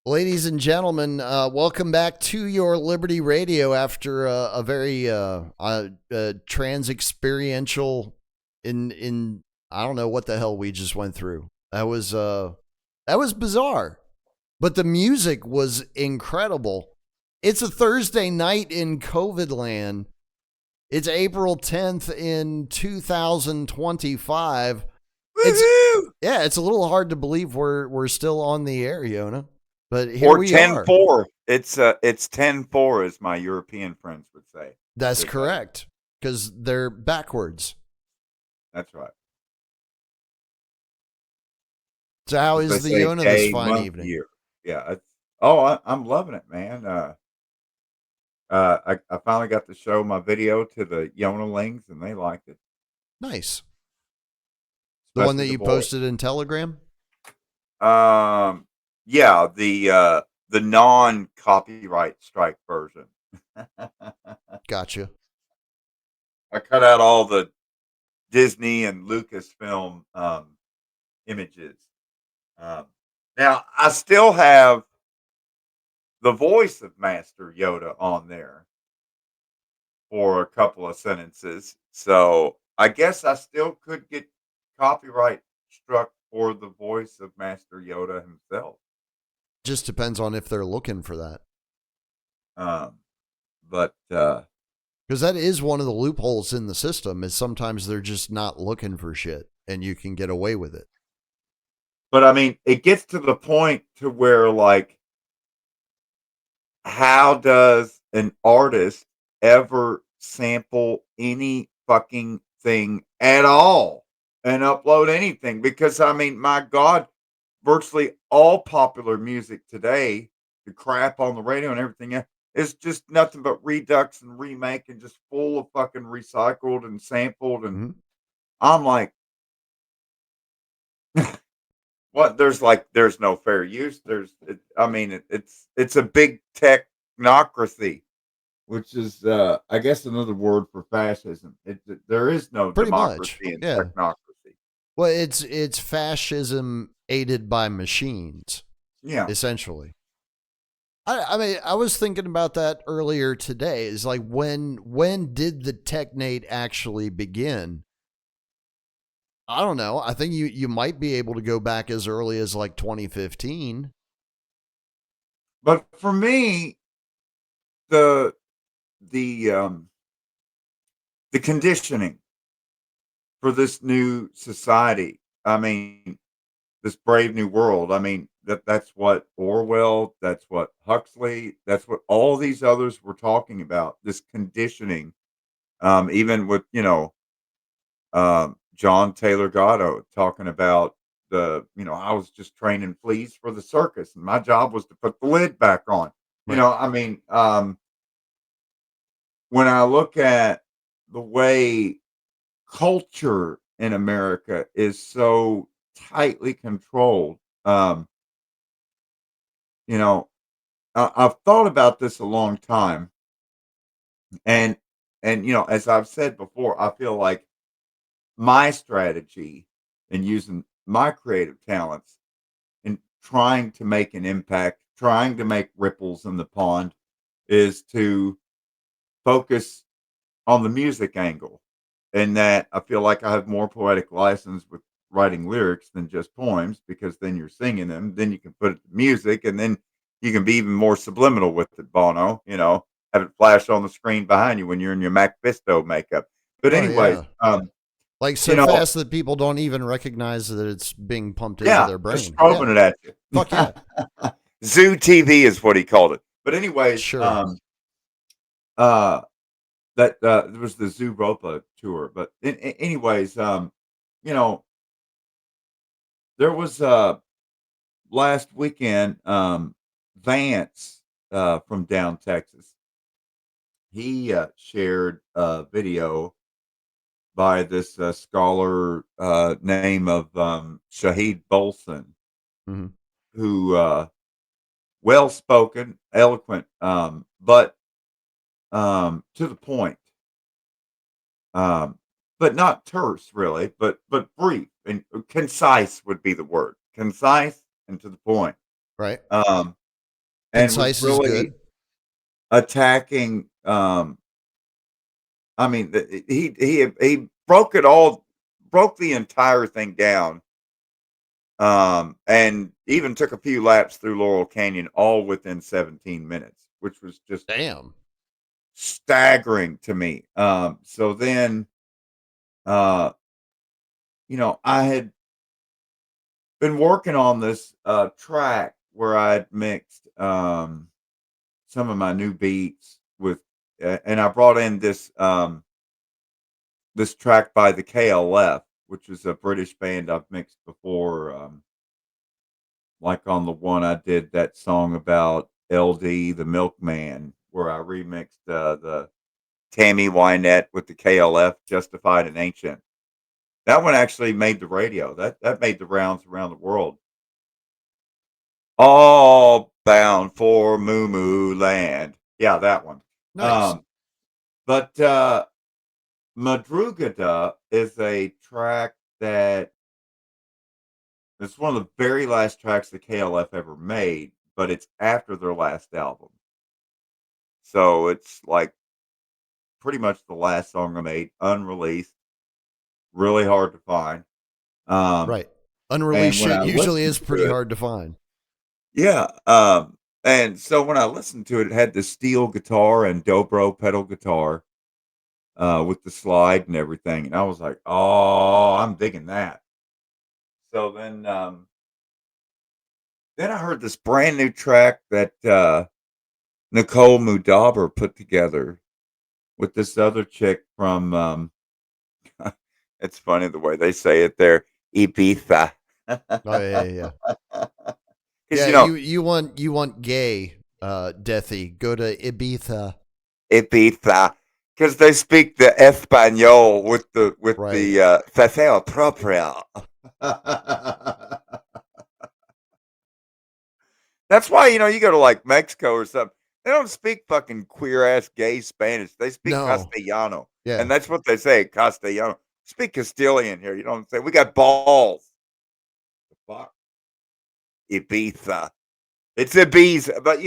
Ladies and gentlemen, welcome back to your Liberty Radio after a very trans experiential in I don't know what the hell we just went through. That was bizarre, but the music was incredible. It's a Thursday night in COVID land. It's April 10th in 2025. It's Woohoo! it's a little hard to believe we're still on the air, Yona, but here Or we ten are. four. It's 10-4, as my European friends would say. That's Because correct, because they're backwards. that's right. So how As they is the say, Yona this day, fine month, evening? year. Yeah. I'm loving it, man. I finally got to show my video to the Yonalings, and they liked it, Nice. The one that especially the you boy. posted in Telegram? Um, yeah, the non copyright strike version. Gotcha. I cut out all the Disney and Lucasfilm images. Um, Now I still have the voice of Master Yoda on there for a couple of sentences, so I guess I still could get copyright struck for the voice of Master Yoda himself. Just depends on if they're looking for that. Um, but Because that is one of the loopholes in the system is sometimes they're just not looking for shit and you can get away with it. I mean, it gets to the point to where, like, how does an artist ever sample any fucking thing at all and upload anything? Because I mean, my God, virtually all popular music today, the crap on the radio and everything is just nothing but redux and remake and just full of fucking recycled and sampled. And Mhm. I'm like, what? There's no fair use. I mean, it's a big technocracy, which is, I guess, another word for fascism. There is no Pretty much. democracy in Yeah. technocracy. Well, it's fascism aided by machines, Yeah, essentially. I mean, I was thinking about that earlier today. Is like when did the technate actually begin? I don't know. I think you might be able to go back as early as like 2015. but for me, the the the conditioning for this new society. I mean, this brave new world. I mean, that's what Orwell. That's what Huxley. That's what all these others were talking about. This conditioning, even with John Taylor Gatto talking about I was just training fleas for the circus, and my job was to put the lid back on. Right. I mean, when I look at the way culture in America is so tightly controlled, um, you know, I've thought about this a long time, and as I've said before, I feel like my strategy in using my creative talents and trying to make an impact, trying to make ripples in the pond is to focus on the music angle. And that I feel like I have more poetic license with writing lyrics than just poems because then you're singing them, then you can put it to music, and then you can be even more subliminal with it, Bono, have it flash on the screen behind you when you're in your Mac Fisto makeup. But Oh anyways, yeah. um, Like you so know, fast that people don't even recognize that it's being pumped into yeah, their just brain. Yeah. strobing it at you. Fuck yeah. Zoo TV is what he called it. But anyways, Sure. uh, that there was the Zooropa tour. But anyways, you know, there was last weekend, Vance from down Texas. He shared a video by this scholar name of Shahid Bolson, Hmm. who well spoken, eloquent, but to the point, um, but not terse, really, but brief and concise would be the word. Concise and to the point. Right. and was Concise is really good. attacking. I mean, he broke it all, broke the entire thing down, and even took a few laps through Laurel Canyon, all within 17 minutes, which was just Damn. staggering to me. So then, uh, I had been working on this track where I'd mixed some of my new beats with, and I brought in this track by the KLF, which is a British band I've mixed before. Like on the one I did that song about LD the Milkman, where I remixed the Tammy Wynette with the KLF, Justified and Ancient. That one actually made the radio. That made the rounds around the world. All bound for Moo Moo Land. Yeah, that one. Nice. But Madrugada is a track that it's one of the very last tracks the KLF ever made, but it's after their last album. So it's like pretty much the last song I made, unreleased, really hard to find. Um, Right. Unreleased and when shit I usually listened is to pretty it, hard to find. yeah. And so when I listened to it, it had the steel guitar and dobro pedal guitar with the slide and everything. And I was like, oh, I'm digging that. So then I heard this brand new track that Nicole Mudaber put together with this other chick from it's funny the way they say it there, Ibiza. Oh yeah, yeah, yeah. Because Yeah, you want gay, Deathy. Go to Ibiza. Ibiza, because they speak the Espanol with the Right. faceo proprio. That's why you go to like Mexico or something. They don't speak fucking queer ass gay Spanish. They speak No. Castellano, and Yeah. that's what they say, Castellano. Speak Castilian here. You know what I'm saying? We got balls. The fuck, Ibiza. It's Ibiza, but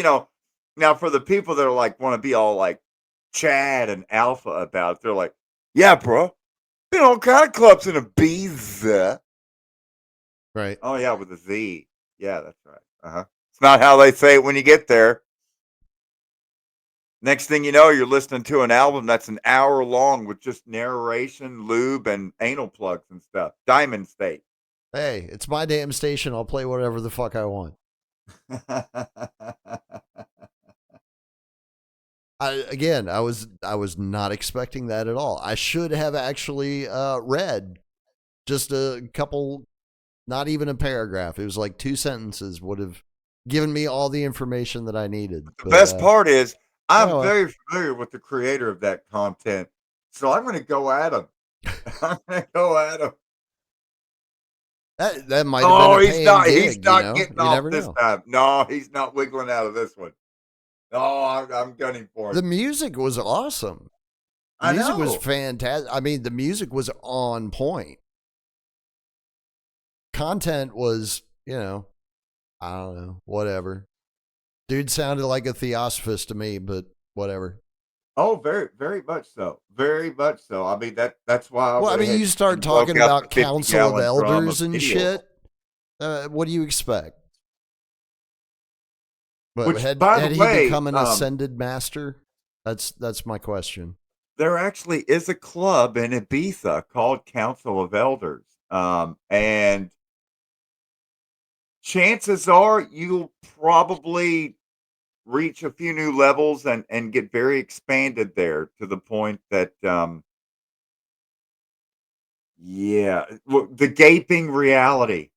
now for the people that are like want to be all like Chad and Alpha about it, they're like, yeah, bro, been all kind of clubs in Ibiza. Right. Oh yeah, with a Z. Yeah, that's right. It's not how they say it when you get there. Next thing you know, you're listening to an album that's an hour long with just narration, lube, and anal plugs and stuff. Diamond State. Hey, it's my damn station. I'll play whatever the fuck I want. I was not expecting that at all. I should have actually read just a couple, not even a paragraph. It was like two sentences would have given me all the information that I needed. The But best part is I'm oh well, very familiar with the creator of that content, so I'm going to go at him. I'm going to go at him. that might have been Oh, a he's paying not. He's gig. not getting You off never this know. time. No, he's not wiggling out of this one. No, I'm gunning for The him. music was awesome. The I music was know. fantastic. I mean, the music was on point. Content was, I don't know, whatever. Dude sounded like a theosophist to me, but whatever. Oh, very, very much so. Very much so. I mean that's why I Well, I went mean, ahead you start and broke talking out the about 50 council of gallon drum of elders and video oil. shit. What do you expect? But Which, had by the had he way, become an ascended master? That's my question. there actually is a club in Ibiza called Council of Elders. And chances are you'll probably reach a few new levels and get very expanded there to the point that yeah, the gaping reality.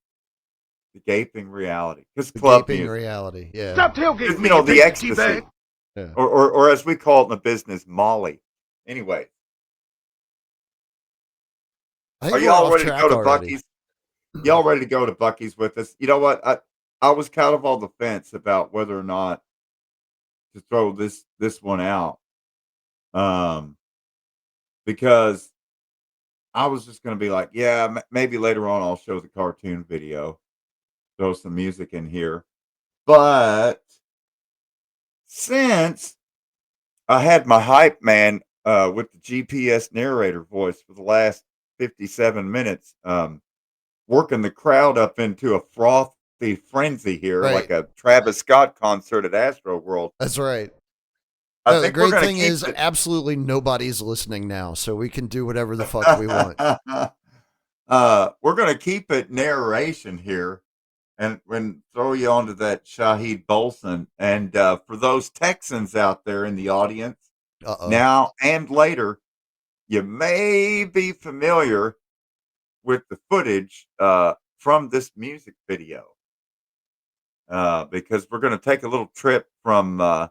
The gaping reality. Because The club gaping music. reality. Yeah. Stop tailgating 'Cause, me, you the piece of tea bag. ecstasy. Yeah. Or as we call it in the business, Molly. Anyway, I are think we're y'all off ready to go track to already. Bucky's? Y'all ready to go to Bucky's with us? You know what? I was kind of on the fence about whether or not to throw this one out. Um, because I was just going to be like, yeah, maybe later on I'll show the cartoon video, throw some music in here. But since I had my hype man with the GPS narrator voice for the last 57 minutes, working the crowd up into a frothy frenzy here, like Right. a Travis Scott concert at Astro World. That's right. I No, the think we're great going to thing keep is it. absolutely nobody's listening now, so we can do whatever the fuck we want. We're going to keep it narration here and throw you onto that Shaheed Bolson. And for those Texans out there in the audience, Uh-oh. now and later, you may be familiar with the footage from this music video because we're going to take a little trip from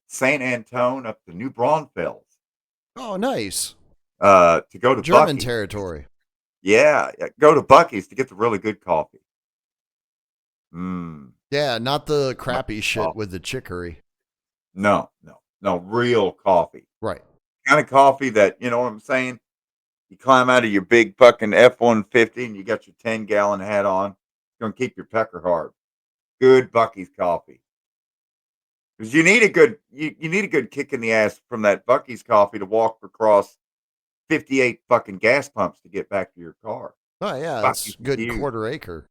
St. Antone up to New Braunfels Oh, nice. to go to German Buc-ee's. territory. Yeah, go to Buc-ee's to get the really good coffee. Yeah, not the crappy shit Coffee. with the chicory. No, real coffee. Right. Kind of coffee that, you know what I'm saying? You climb out of your big fucking F-150 and you got your 10-gallon hat on. It's going to keep your pecker hard. Good Buc-ee's coffee. Because you need a good kick in the ass from that Buc-ee's coffee to walk across 58 fucking gas pumps to get back to your car. Oh, yeah, Buc-ee's it's good huge. quarter acre.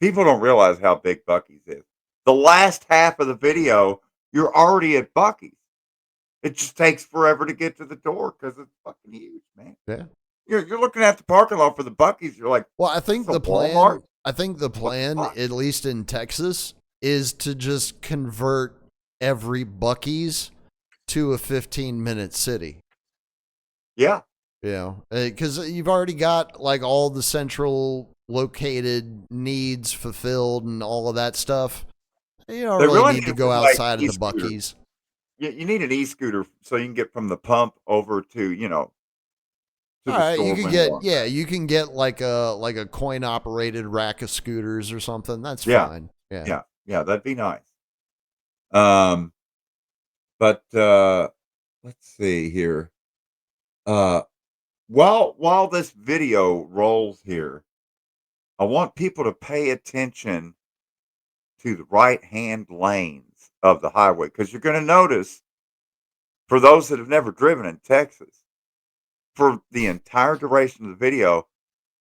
People don't realize how big Buc-ee's is. The last half of the video, you're already at Buc-ee's. It just takes forever to get to the door because it's fucking huge, man. Yeah. You're looking at the parking lot for the Buc-ee's. You're like, well, I think the plan. Walmart? I think the plan, at least in Texas, is to just convert every Buc-ee's to a 15-minute city. Yeah. You know, because you've already got like all the central located needs fulfilled and all of that stuff. You don't really need to go outside of the Buc-ee's. You need an e-scooter so you can get from the pump over to, to all the right, store. you can get like a coin operated rack of scooters or something. That's fine. Yeah, that'd be nice. But let's see here. While this video rolls here, I want people to pay attention to the right-hand lanes of the highway because you're going to notice, for those that have never driven in Texas, for the entire duration of the video,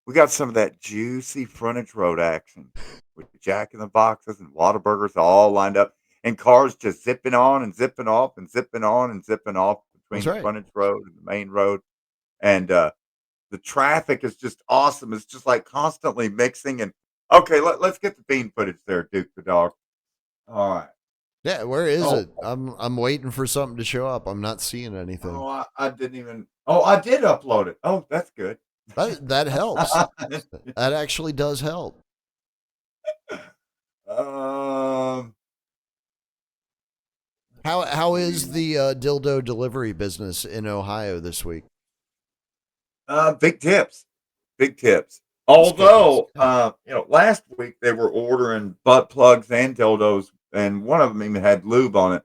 we got some of that juicy frontage road action with Jack in the Boxes and Whataburgers all lined up, and cars just zipping on and zipping off and zipping on and zipping off between the frontage road and the main road. And the traffic is just awesome. It's just like constantly mixing. And okay, let's get the bean footage there, Duke the dog. All right. Yeah, where is it? I'm waiting for something to show up. I'm not seeing anything. Oh, I didn't even. Oh, I did upload it. Oh, that's good. That helps. That actually does help. How is the dildo delivery business in Ohio this week? Big tips. Although, last week they were ordering butt plugs and dildos, and one of them even had lube on it.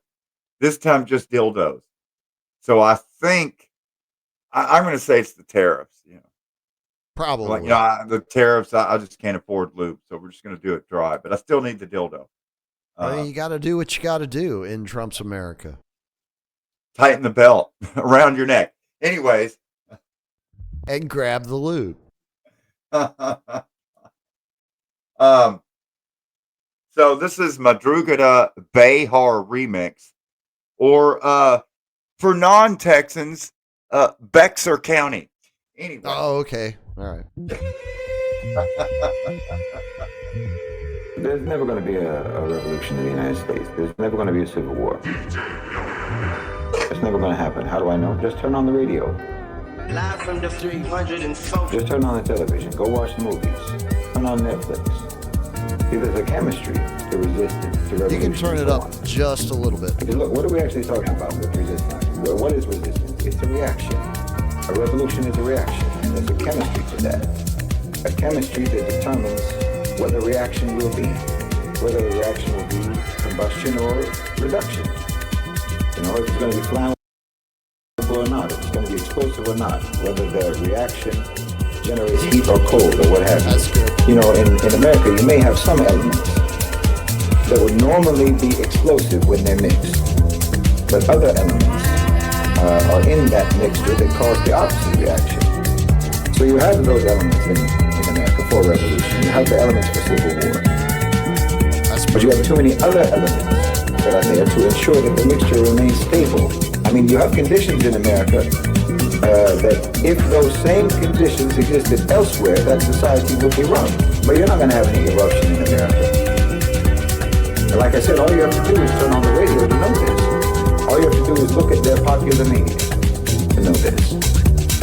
This time, just dildos. So I think I'm going to say it's the tariffs. Probably. The tariffs. I just can't afford lube, so we're just going to do it dry. But I still need the dildo. You got to do what you got to do in Trump's America. Tighten the belt around your neck. Anyways. And grab the lube. So this is Madrugada Behar remix, or for non-Texans, Bexar County. Anyway. Oh, okay. All right. There's never going to be a revolution in the United States. There's never going to be a civil war. It's never going to happen. How do I know? Just turn on the radio. Live from the 304. Just turn on the television. Go watch the movies. Turn on Netflix. See, there's a chemistry to resistance, to revolution. You can turn it up just a little bit. Because look, what are we actually talking about with resistance? Well, what is resistance? It's a reaction. A revolution is a reaction. There's a chemistry to that. A chemistry that determines what the reaction will be. Whether the reaction will be combustion or reduction. If it's going to be flammable or not, if it's going to be explosive or not, whether the reaction generates heat or cold or what have you. That's good. In America, you may have some elements that would normally be explosive when they're mixed. But other elements are in that mixture that cause the opposite reaction. So you have those elements in America for revolution. You have the elements for civil war. But you have too many other elements that are there to ensure that the mixture remains stable. I mean, you have conditions in America that if those same conditions existed elsewhere, that society would be run. But you're not going to have any eruption in America. And like I said, all you have to do is turn on the radio to know this. All you have to do is look at their popular media to know this.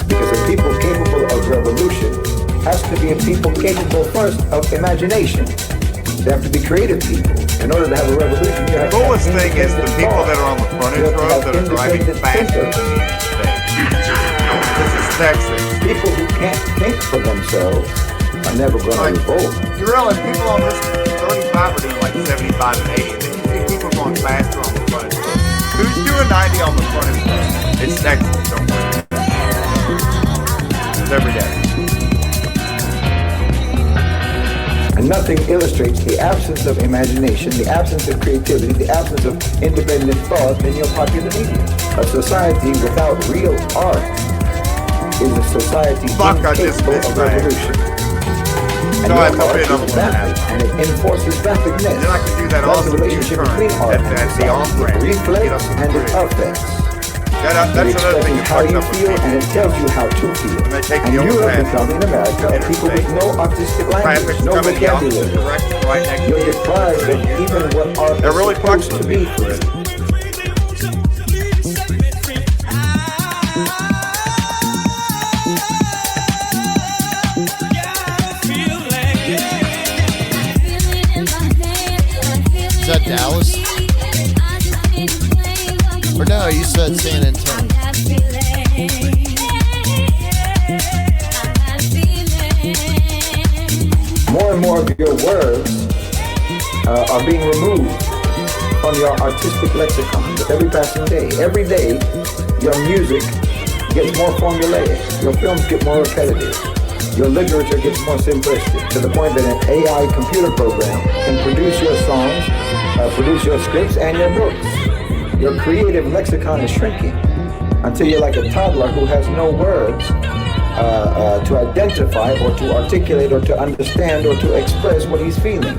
Because a people capable of revolution has to be a people capable first of imagination. They have to be creative people. In order to have a revolution, you have the coolest thing is the people that are on the frontage road that are driving faster than the interstate. This is Texas. People who can't think for themselves are never going to revolt. You realize people on this 35 are doing like 75 and 80. Then you see people going faster on the frontage road. Who's doing 90 on the frontage road? It's Texas, don't worry. It's every day. And nothing illustrates the absence of imagination, the absence of creativity, the absence of independent thought than your popular media. A society without real art is a society incapable of revolution. And so your art is vapid, and it enforces vapidness. Then I can do that That's also the relationship between art and the on-ramp. It reflects and it affects. That's It another thing expresses how you feel and it tells you how to feel. And you have become in America a people with no artistic language, no vocabulary. You're deprived of even what art is really supposed to be for you. Is that Dallas? Or no, you said San Antonio. More and more of your words are being removed from your artistic lexicon with every passing day. Every day, your music gets more formulaic. Your films get more repetitive. Your literature gets more simplistic to the point that an AI computer program can produce your songs, produce your scripts and your books. Your creative lexicon is shrinking until you're like a toddler who has no words to identify or to articulate or to understand or to express what he's feeling,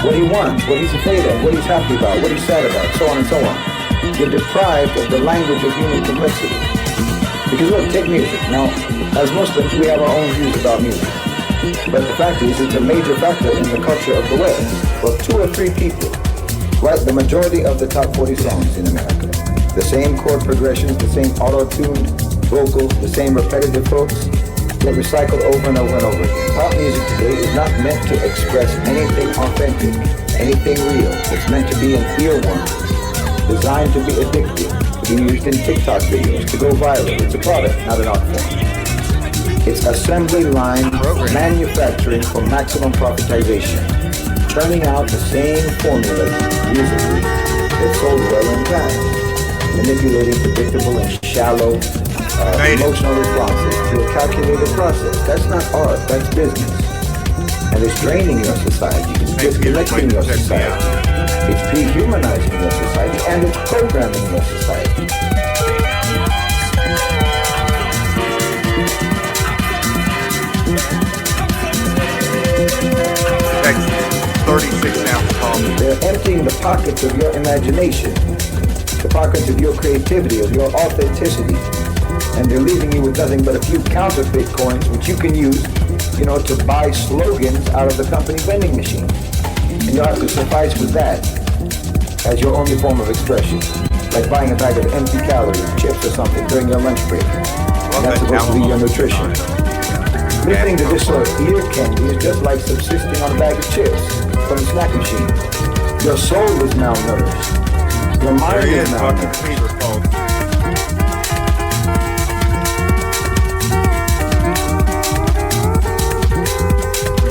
what he wants, what he's afraid of, what he's happy about, what he's sad about, so on and so on. You're deprived of the language of human complexity. Because look, take music. Now, as Muslims, we have our own views about music. But the fact is, it's a major factor in the culture of the West. Well, 2 or 3 people write the majority of the top 40 songs in America. The same chord progressions, the same auto-tuned vocals, the same repetitive hooks, get recycled over and over and over again. Pop music today is not meant to express anything authentic, anything real. It's meant to be an earworm, designed to be addictive, to be used in TikTok videos, to go viral. It's a product, not an art form. It's assembly line manufacturing for maximum profitization, churning out the same formulas musically that sold well in time, manipulating predictable and shallow emotional responses to a calculated process. That's not art, that's business. And it's draining your society, it's disconnecting your society, it's dehumanizing your society, and it's programming your society. Texas, 36-ounce coffee. They're emptying the pockets of your imagination, the pockets of your creativity, of your authenticity, and they're leaving you with nothing but a few counterfeit coins, which you can use, to buy slogans out of the company vending machine. And you'll have to suffice with that as your only form of expression, like buying a bag of empty calories, chips or something during your lunch break. And that's supposed to be your nutrition. Listening to this sort of ear candy is just like subsisting on a bag of chips from the snack machine. Your soul is malnourished. Your mind is malnourished.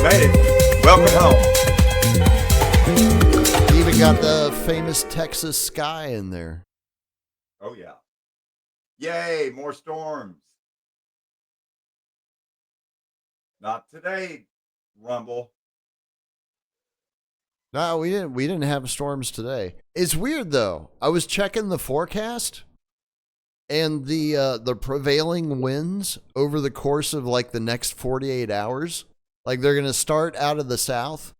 Made it. Welcome home. You even got the famous Texas sky in there. Oh, yeah. Yay, more storms. Not today, Rumble. No, we didn't. We didn't have storms today. It's weird though. I was checking the forecast, and the prevailing winds over the course of like the next 48 hours, like they're gonna start out of the south,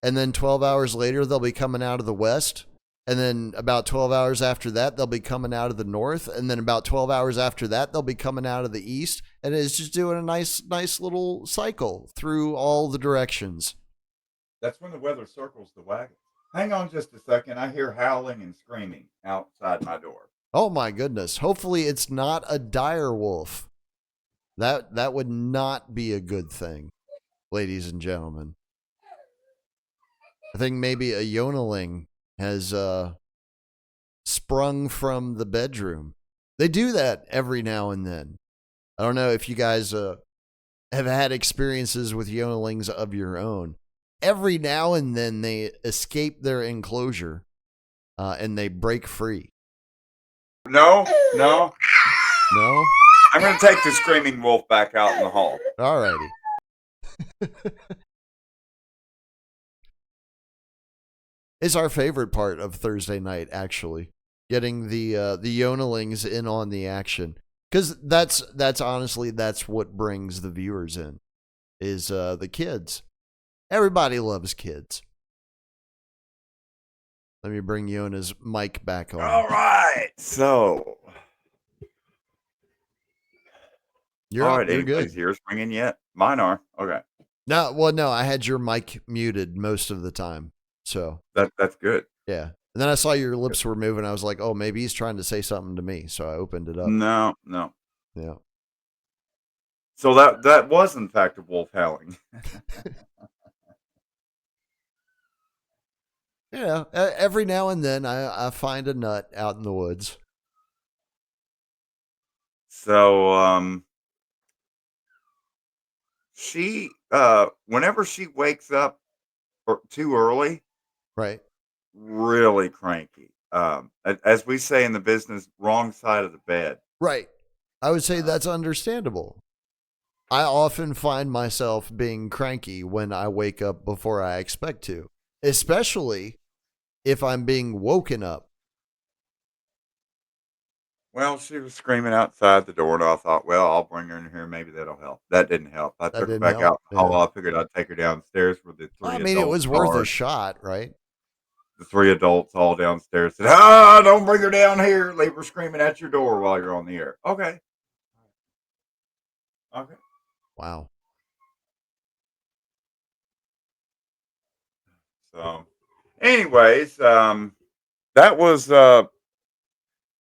and then 12 hours later they'll be coming out of the west, and then about 12 hours after that they'll be coming out of the north, and then about 12 hours after that they'll be coming out of the east, and it's just doing a nice little cycle through all the directions. That's when the weather circles the wagon. Hang on just a second. I hear howling and screaming outside my door. Oh my goodness. Hopefully it's not a dire wolf. That would not be a good thing, ladies and gentlemen. I think maybe a yonaling has sprung from the bedroom. They do that every now and then. I don't know if you guys have had experiences with yonalings of your own. Every now and then they escape their enclosure and they break free. No. No? I'm going to take the screaming wolf back out in the hall. All righty. It's our favorite part of Thursday night, actually. Getting the yonalings in on the action. Because that's honestly, that's what brings the viewers in, is the kids. Everybody loves kids. Let me bring Yona's mic back on. All right. So. You're all right. You're good. Anybody's ears ringing yet? Mine are. Okay. No, I had your mic muted most of the time. So. That's good. Yeah. And then I saw your lips were moving. I was like, oh, maybe he's trying to say something to me. So I opened it up. No. Yeah. So that was, in fact, a wolf howling. Yeah, every now and then I find a nut out in the woods. So she whenever she wakes up too early, right, really cranky. As we say in the business, wrong side of the bed. Right. I would say that's understandable. I often find myself being cranky when I wake up before I expect to, especially if I'm being woken up. Well, she was screaming outside the door, and I thought, well, I'll bring her in here. Maybe that'll help. That didn't help. I took her back out. I figured I'd take her downstairs with the three adults. I mean, it was worth a shot, right? The three adults all downstairs said, don't bring her down here. Leave her screaming at your door while you're on the air. Okay. Wow. So, anyways, that was, I'm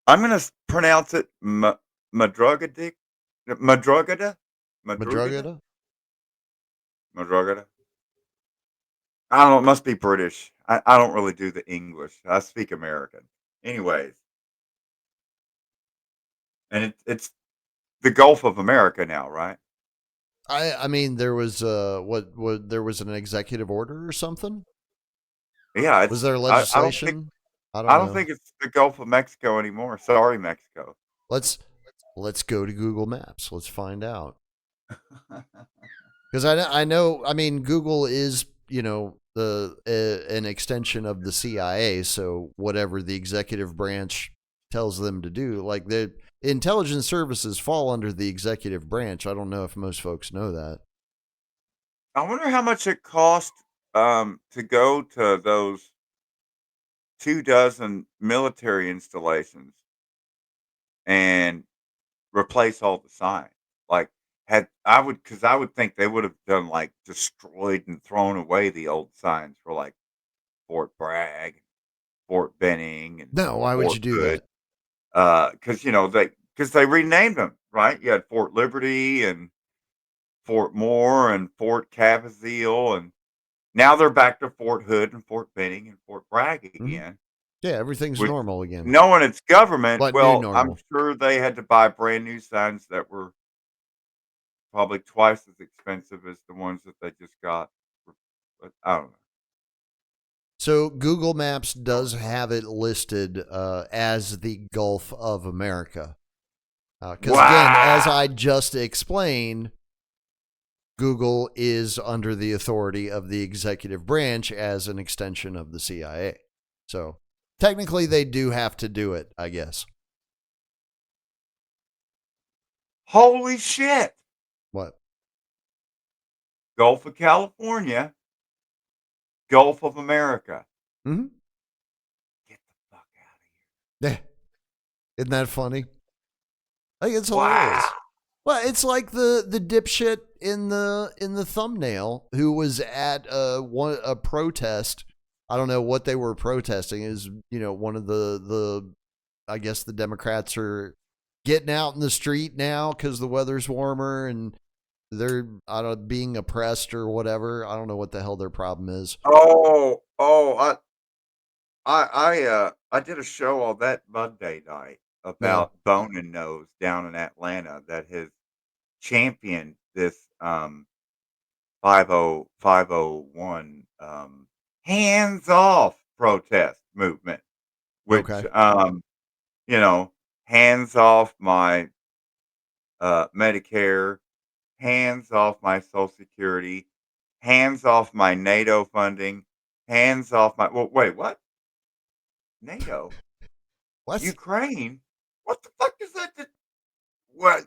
going to pronounce it Madrugada. Madrugada? Madrugada? Madrugada. I don't know. It must be British. I don't really do the English. I speak American. Anyways. And it's the Gulf of America now, right? I mean, there was there was an executive order or something? Yeah. Was there legislation? I don't think it's the Gulf of Mexico anymore. Sorry, Mexico. Let's go to Google Maps. Let's find out. Because I know. I mean, Google is an extension of the CIA. So whatever the executive branch tells them to do, like the intelligence services fall under the executive branch. I don't know if most folks know that. I wonder how much it cost to go to those 24 military installations and replace all the signs. Like I would think they would have done like destroyed and thrown away the old signs for like Fort Bragg, Fort Benning, and no, why would you do that? Because they renamed them, right? You had Fort Liberty and Fort Moore and Fort Cavazile, and now they're back to Fort Hood and Fort Benning and Fort Bragg again. Yeah, everything's normal again. Knowing it's government, But well, I'm sure they had to buy brand new signs that were probably twice as expensive as the ones that they just got. But I don't know. So Google Maps does have it listed as the Gulf of America. Because again, as I just explained, Google is under the authority of the executive branch as an extension of the CIA. So technically they do have to do it, I guess. Holy shit. What? Gulf of California, Gulf of America. Mm-hmm. Get the fuck out of here. Yeah. Isn't that funny? Like, it's hilarious. Wow. Well, it's like the dipshit in the thumbnail who was at a protest. I don't know what they were protesting. Is one of the I guess the Democrats are getting out in the street now because the weather's warmer and they're being oppressed or whatever. I don't know what the hell their problem is. I did a show on that Monday night about Bone and Nose down in Atlanta that has championed this 501 hands off protest movement, which hands off my Medicare, hands off my Social Security, hands off my NATO funding, hands off my wait, what? NATO? What? Ukraine? What the fuck is that? What?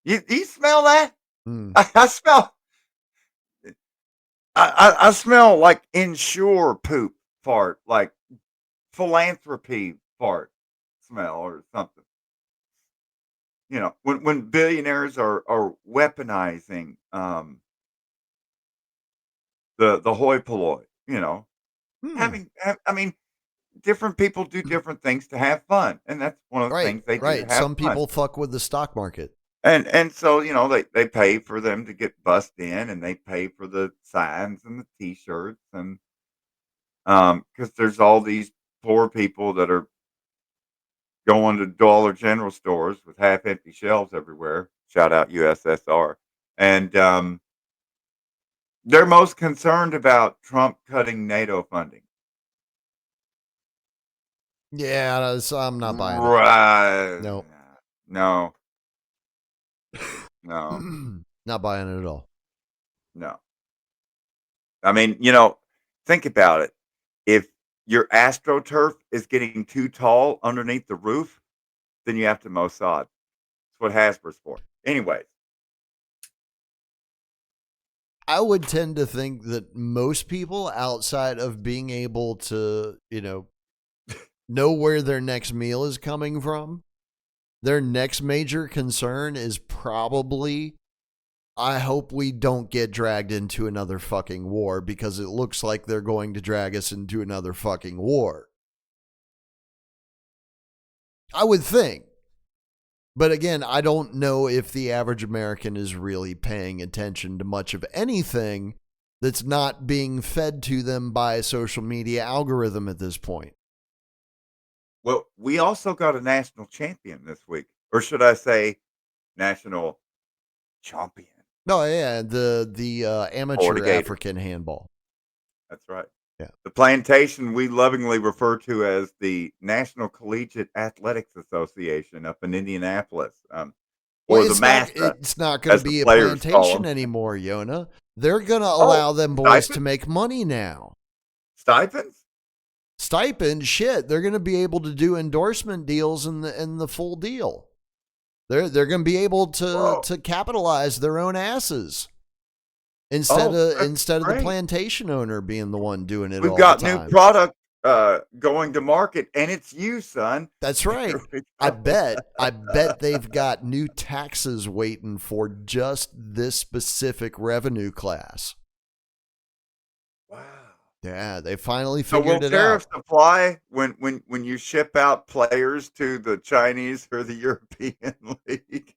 You smell that? I smell. I smell like insure poop fart, like philanthropy fart smell or something. When billionaires are weaponizing the hoi polloi, I mean, different people do different things to have fun, and that's one of the things they do to have Some fun. people fuck with the stock market. And so, they pay for them to get bussed in, and they pay for the signs and the T-shirts, and because there's all these poor people that are going to Dollar General stores with half-empty shelves everywhere. Shout out USSR. And they're most concerned about Trump cutting NATO funding. Yeah, I'm not buying it. Right. Nope. No. No. Not buying it at all. No. I mean, think about it. If your AstroTurf is getting too tall underneath the roof, then you have to mow sod. That's what Hasbro's for. Anyways. I would tend to think that most people, outside of being able to, know where their next meal is coming from, their next major concern is probably, I hope we don't get dragged into another fucking war, because it looks like they're going to drag us into another fucking war. I would think. But again, I don't know if the average American is really paying attention to much of anything that's not being fed to them by a social media algorithm at this point. Well, we also got a national champion this week. Or should I say national champion? No, yeah, the amateur African handball. That's right. Yeah. The plantation we lovingly refer to as the National Collegiate Athletics Association up in Indianapolis. Or the MASTA. It's not going to be a plantation anymore, Yona. They're going to allow them boys to make money now. Stipends? Stipend, shit. They're going to be able to do endorsement deals in the full deal. They're going to be able to capitalize their own asses instead of the plantation owner being the one doing it. We've got new product going to market, and it's you, son. That's right. I bet they've got new taxes waiting for just this specific revenue class. Wow. Yeah, they finally figured it out. Will tariffs apply when you ship out players to the Chinese or the European League?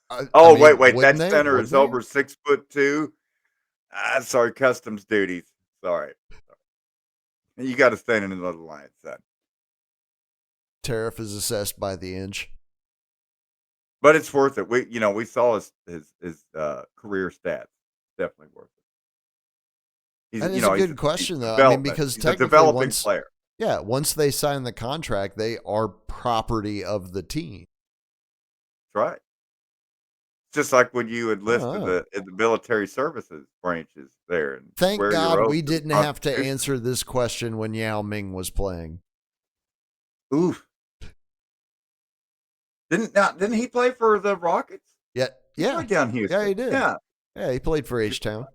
Wait. That center is over 6'2". Sorry, customs duties. Sorry. You got to stand in another line, son. Tariff is assessed by the inch. But it's worth it. We saw his career stats. Definitely worth it. That is a good question, though. I mean, because technically, once they sign the contract, they are property of the team. That's right. just like when you enlist in Oh, the military services branches there and thank swear your God oath we to the didn't have to Constitution. answer this question when Yao Ming was playing. Oof. Didn't he play for the Rockets? Yeah, He yeah, played down yeah, Houston. he did. Yeah. Yeah, he played for H Town.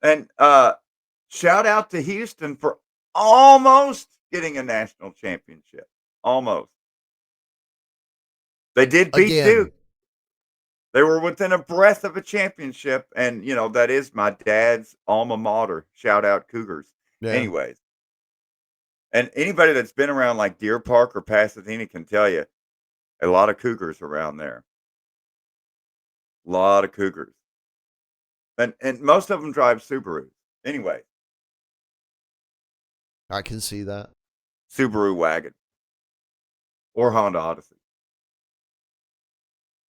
And shout out to Houston for almost getting a national championship. Almost. They did beat Again, Duke. They were within a breath of a championship, and that is my dad's alma mater. Shout out Cougars. yeah, Anyways, and anybody that's been around like Deer Park or Pasadena can tell you a lot of Cougars around there. A lot of Cougars, and most of them drive Subarus. Anyway, I can see that. Subaru wagon or Honda Odyssey.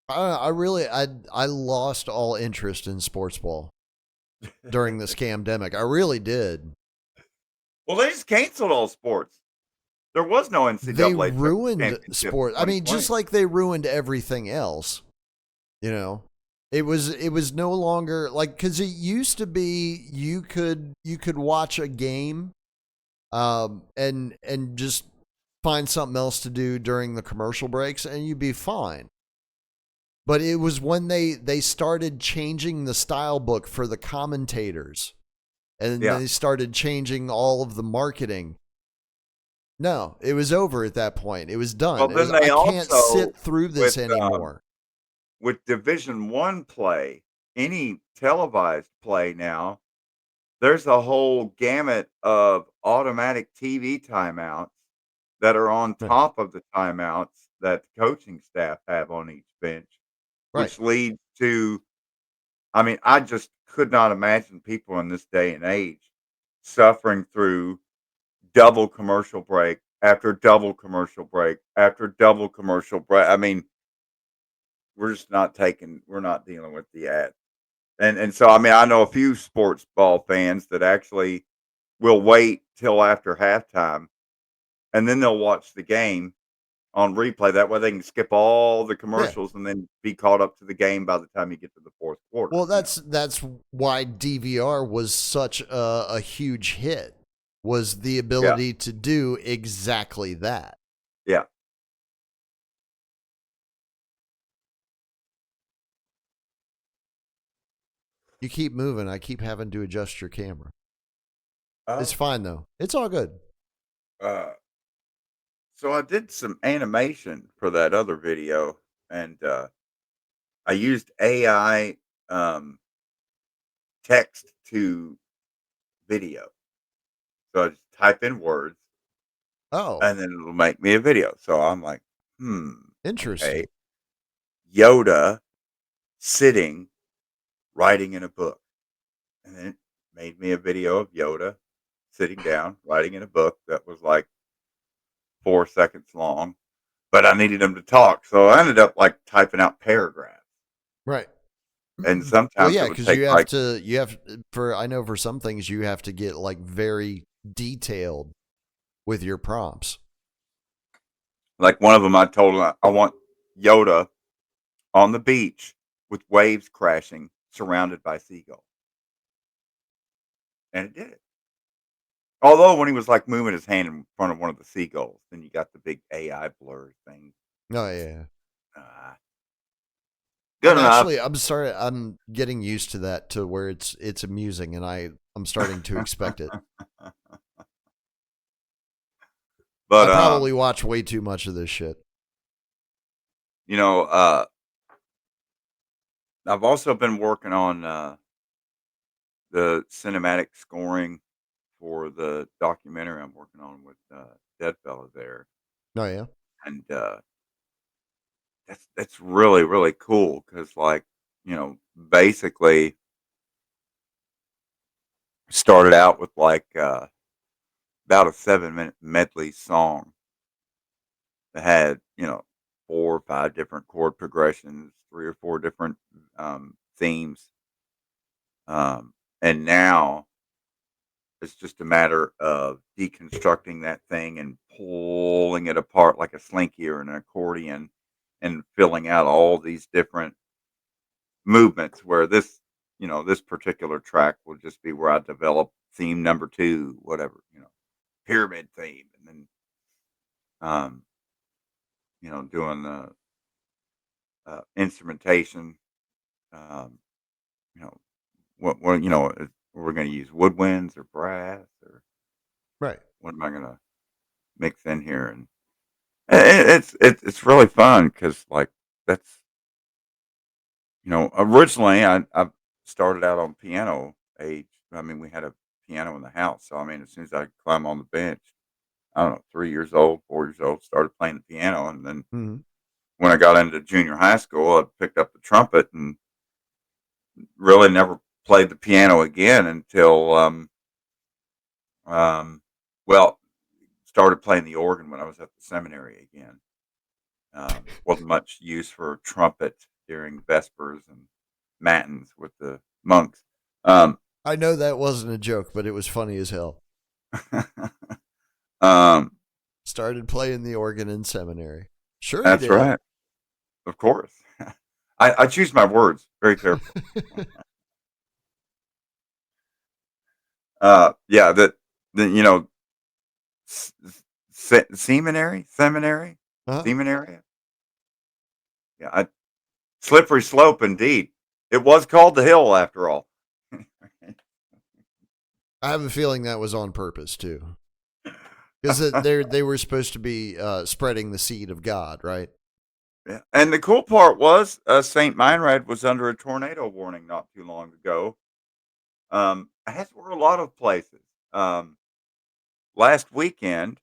I lost all interest in sports ball during the scamdemic. I really did. Well, they just canceled all sports. There was no They NCAA ruined championship in sport. I mean, just 2020. like they ruined everything else. You know, it was no longer like because it used to be you could watch a game, and just find something else to do during the commercial breaks, and you'd be fine. But it was when they started changing the style book for the commentators, and Yeah. they started changing all of the marketing. No, it was over at that point. It was Well, done. It then was they I can't also sit through with this anymore. with Division One play, any televised play now, there's a whole gamut of automatic TV timeouts that are on Right. top of the timeouts that the coaching staff have on each bench, Right. which leads to, I mean, I just could not imagine people in this day and age suffering through double commercial break after double commercial break after double commercial break. I mean, we're not dealing with the ad. And so I mean, I know a few sports ball fans that actually will wait till after halftime and then they'll watch the game on replay. That way they can skip all the Yeah. commercials and then be caught up to the game by the time you get to the fourth quarter. Well, that's why DVR was such a huge hit, was the Yeah. ability to do exactly that. Yeah. You keep moving, I keep having to adjust your camera. It's Oh. fine though. It's all good. Uh, so I did some animation for that other video and I used AI text to video. So I just type in words Oh, and then it'll make me a video. So I'm like, interesting. okay. Yoda sitting, writing in a book. And then it made me a video of Yoda sitting down, writing in a book that was like 4 seconds long. But I needed him to talk. So I ended up like typing out paragraphs. Right. And Well, sometimes yeah, it would because take like you have for I know for some things you have to get like very detailed with your prompts. one of them I told him I want Yoda on the beach with waves crashing surrounded by seagulls. And it did it. Although when he was like moving his hand in front of one of the seagulls, then you got the big AI blur thing. Oh yeah. Uh, good enough. I'm sorry. I'm getting used to that to where it's amusing, and I'm starting to expect it. But I probably watch way too much of this shit. you know, I've also been working on the cinematic scoring for the documentary I'm working on with Dead Fella there, Oh yeah. and that's really really cool because basically started out with like about a 7 minute medley song that had 4 or 5 different chord progressions, 3 or 4 different themes, and now it's just a matter of deconstructing that thing and pulling it apart like a slinky or an accordion and filling out all these different movements where this particular track will just be where I develop theme number 2, whatever, pyramid theme, and then, um, doing the, instrumentation, um, you know, we're gonna use woodwinds or brass or Right. what am I gonna mix in here, and it's really fun because like, that's originally, I started out on piano age. I mean, we had a piano in the house, so, I mean, as soon as I could climb on the bench, I don't know, 3 years old, 4 years old, started playing the piano, and then Mhm. when I got into junior high school, I picked up the trumpet and really never played the piano again until, um, well, started playing the organ when I was at the seminary again. Wasn't much use for trumpet during vespers and matins with the monks. Um, I know that wasn't a joke, but it was funny as hell. um, Started playing the organ in seminary. Sure, you that's did. right. Of course. I choose my words very carefully. Yeah, the seminary, Uh-huh. seminary. Yeah, slippery slope indeed. It was called the hill after all. I have a feeling that was on purpose too, because they were supposed to be spreading the seed of God, right? Yeah. And the cool part was St. Meinrad was under a tornado warning not too long ago. As were a lot of places. Um, Last weekend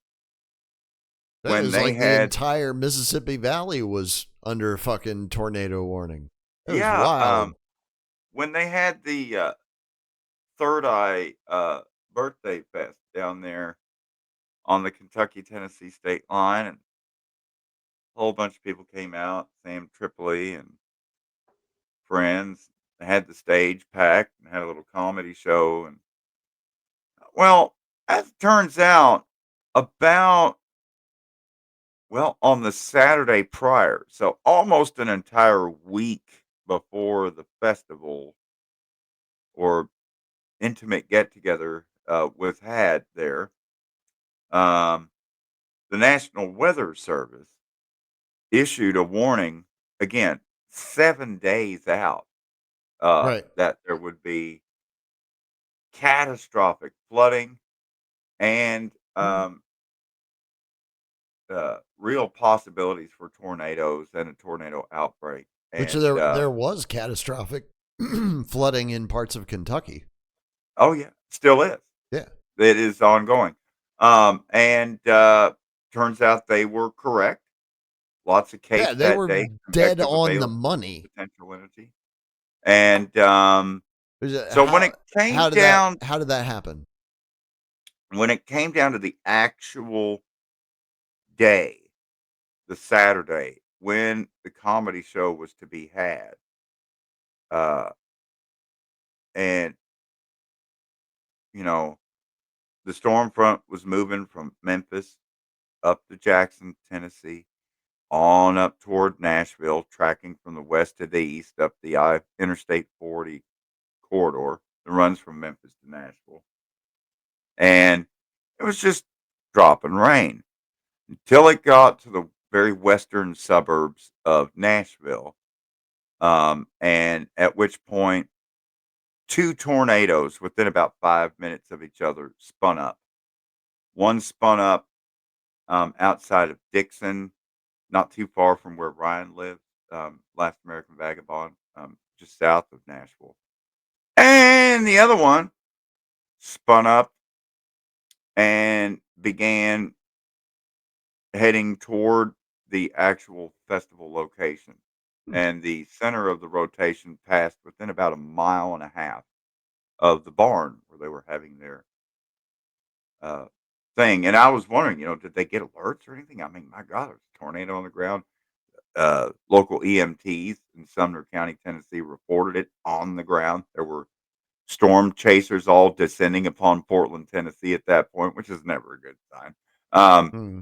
That when was they like the had, entire Mississippi Valley was under a fucking tornado warning. That was yeah, wild. when they had the Third Eye birthday fest down there on the Kentucky Tennessee state line, and a whole bunch of people came out, Sam Tripoli and friends. They had the stage packed and had a little comedy show. And well, as it turns out, about on the Saturday prior, so almost an entire week before the festival or intimate get together was had there, um, the National Weather Service issued a warning again 7 days out Right. that there would be catastrophic flooding and real possibilities for tornadoes and a tornado outbreak. Which And there was catastrophic flooding in parts of Kentucky. oh yeah, still is. Yeah. It is ongoing. And turns out they were correct. Lots of Yeah, capes they that were day, dead convective on the available for money. potential entity. And so How did that happen? when it came down to the actual day, the Saturday when the comedy show was to be had, uh, and you know the storm front was moving from Memphis up to Jackson, Tennessee, on up toward Nashville, tracking from the west to the east up the Interstate 40 corridor that runs from Memphis to Nashville. And it was just dropping rain until it got to the very western suburbs of Nashville. And at which point, two tornadoes within about 5 minutes of each other spun up. One spun up outside of Dixon, not too far from where Ryan lives, Last American Vagabond, just south of Nashville. And the other one spun up and began heading toward the actual festival location. Hmm. And the center of the rotation passed within about a mile and a half of the barn where they were having their uh, thing. And I was wondering, did they get alerts or anything? I mean, my God, there's a tornado on the ground. Local EMTs in Sumner County, Tennessee, reported it on the ground. There were storm chasers all descending upon Portland, Tennessee at that point, which is never a good sign. Um, Hmm.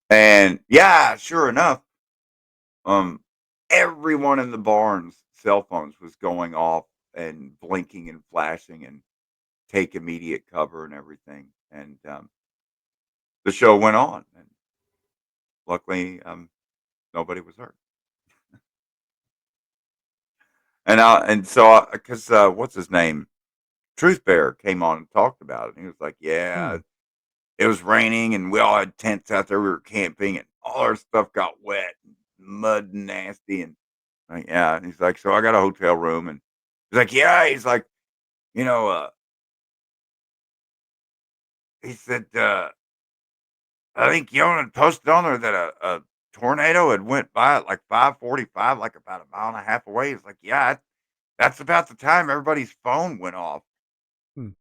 and yeah, sure enough, everyone in the barn's cell phones was going off and blinking and flashing and take immediate cover and everything. And the show went on, and luckily, nobody was hurt. And so because what's his name, Truth Bear came on and talked about it. And he was like, "Yeah, it was raining, and we all had tents out there. We were camping, and all our stuff got wet, and mud, and nasty." And like, yeah, and he's like, "So I got a hotel room," and he's like, "Yeah," he's like, you know, he said, I think Yona posted on there that a tornado had went by at like 5:45, like about a mile and a half away. He's like, "Yeah, that's about the time everybody's phone went off,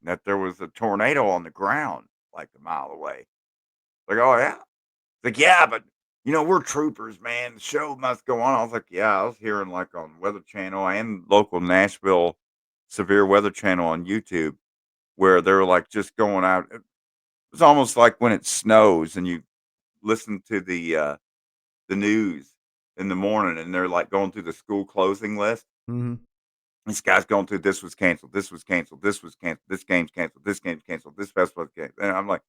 that there was a tornado on the ground like a mile away." Like, "Oh, yeah?" Like, "Yeah, but, we're troopers, man. The show must go on." I was like, "Yeah, I was hearing, like, on Weather Channel and local Nashville Severe Weather Channel on YouTube where they're, like, just going out." It was almost like when it snows and you listen to the news in the morning, and they're, like, going through the school closing list. Mm-hmm. This guy's going through, "This was canceled, this was canceled, this was canceled, this game's canceled, this game's canceled, this festival's canceled." And I'm like,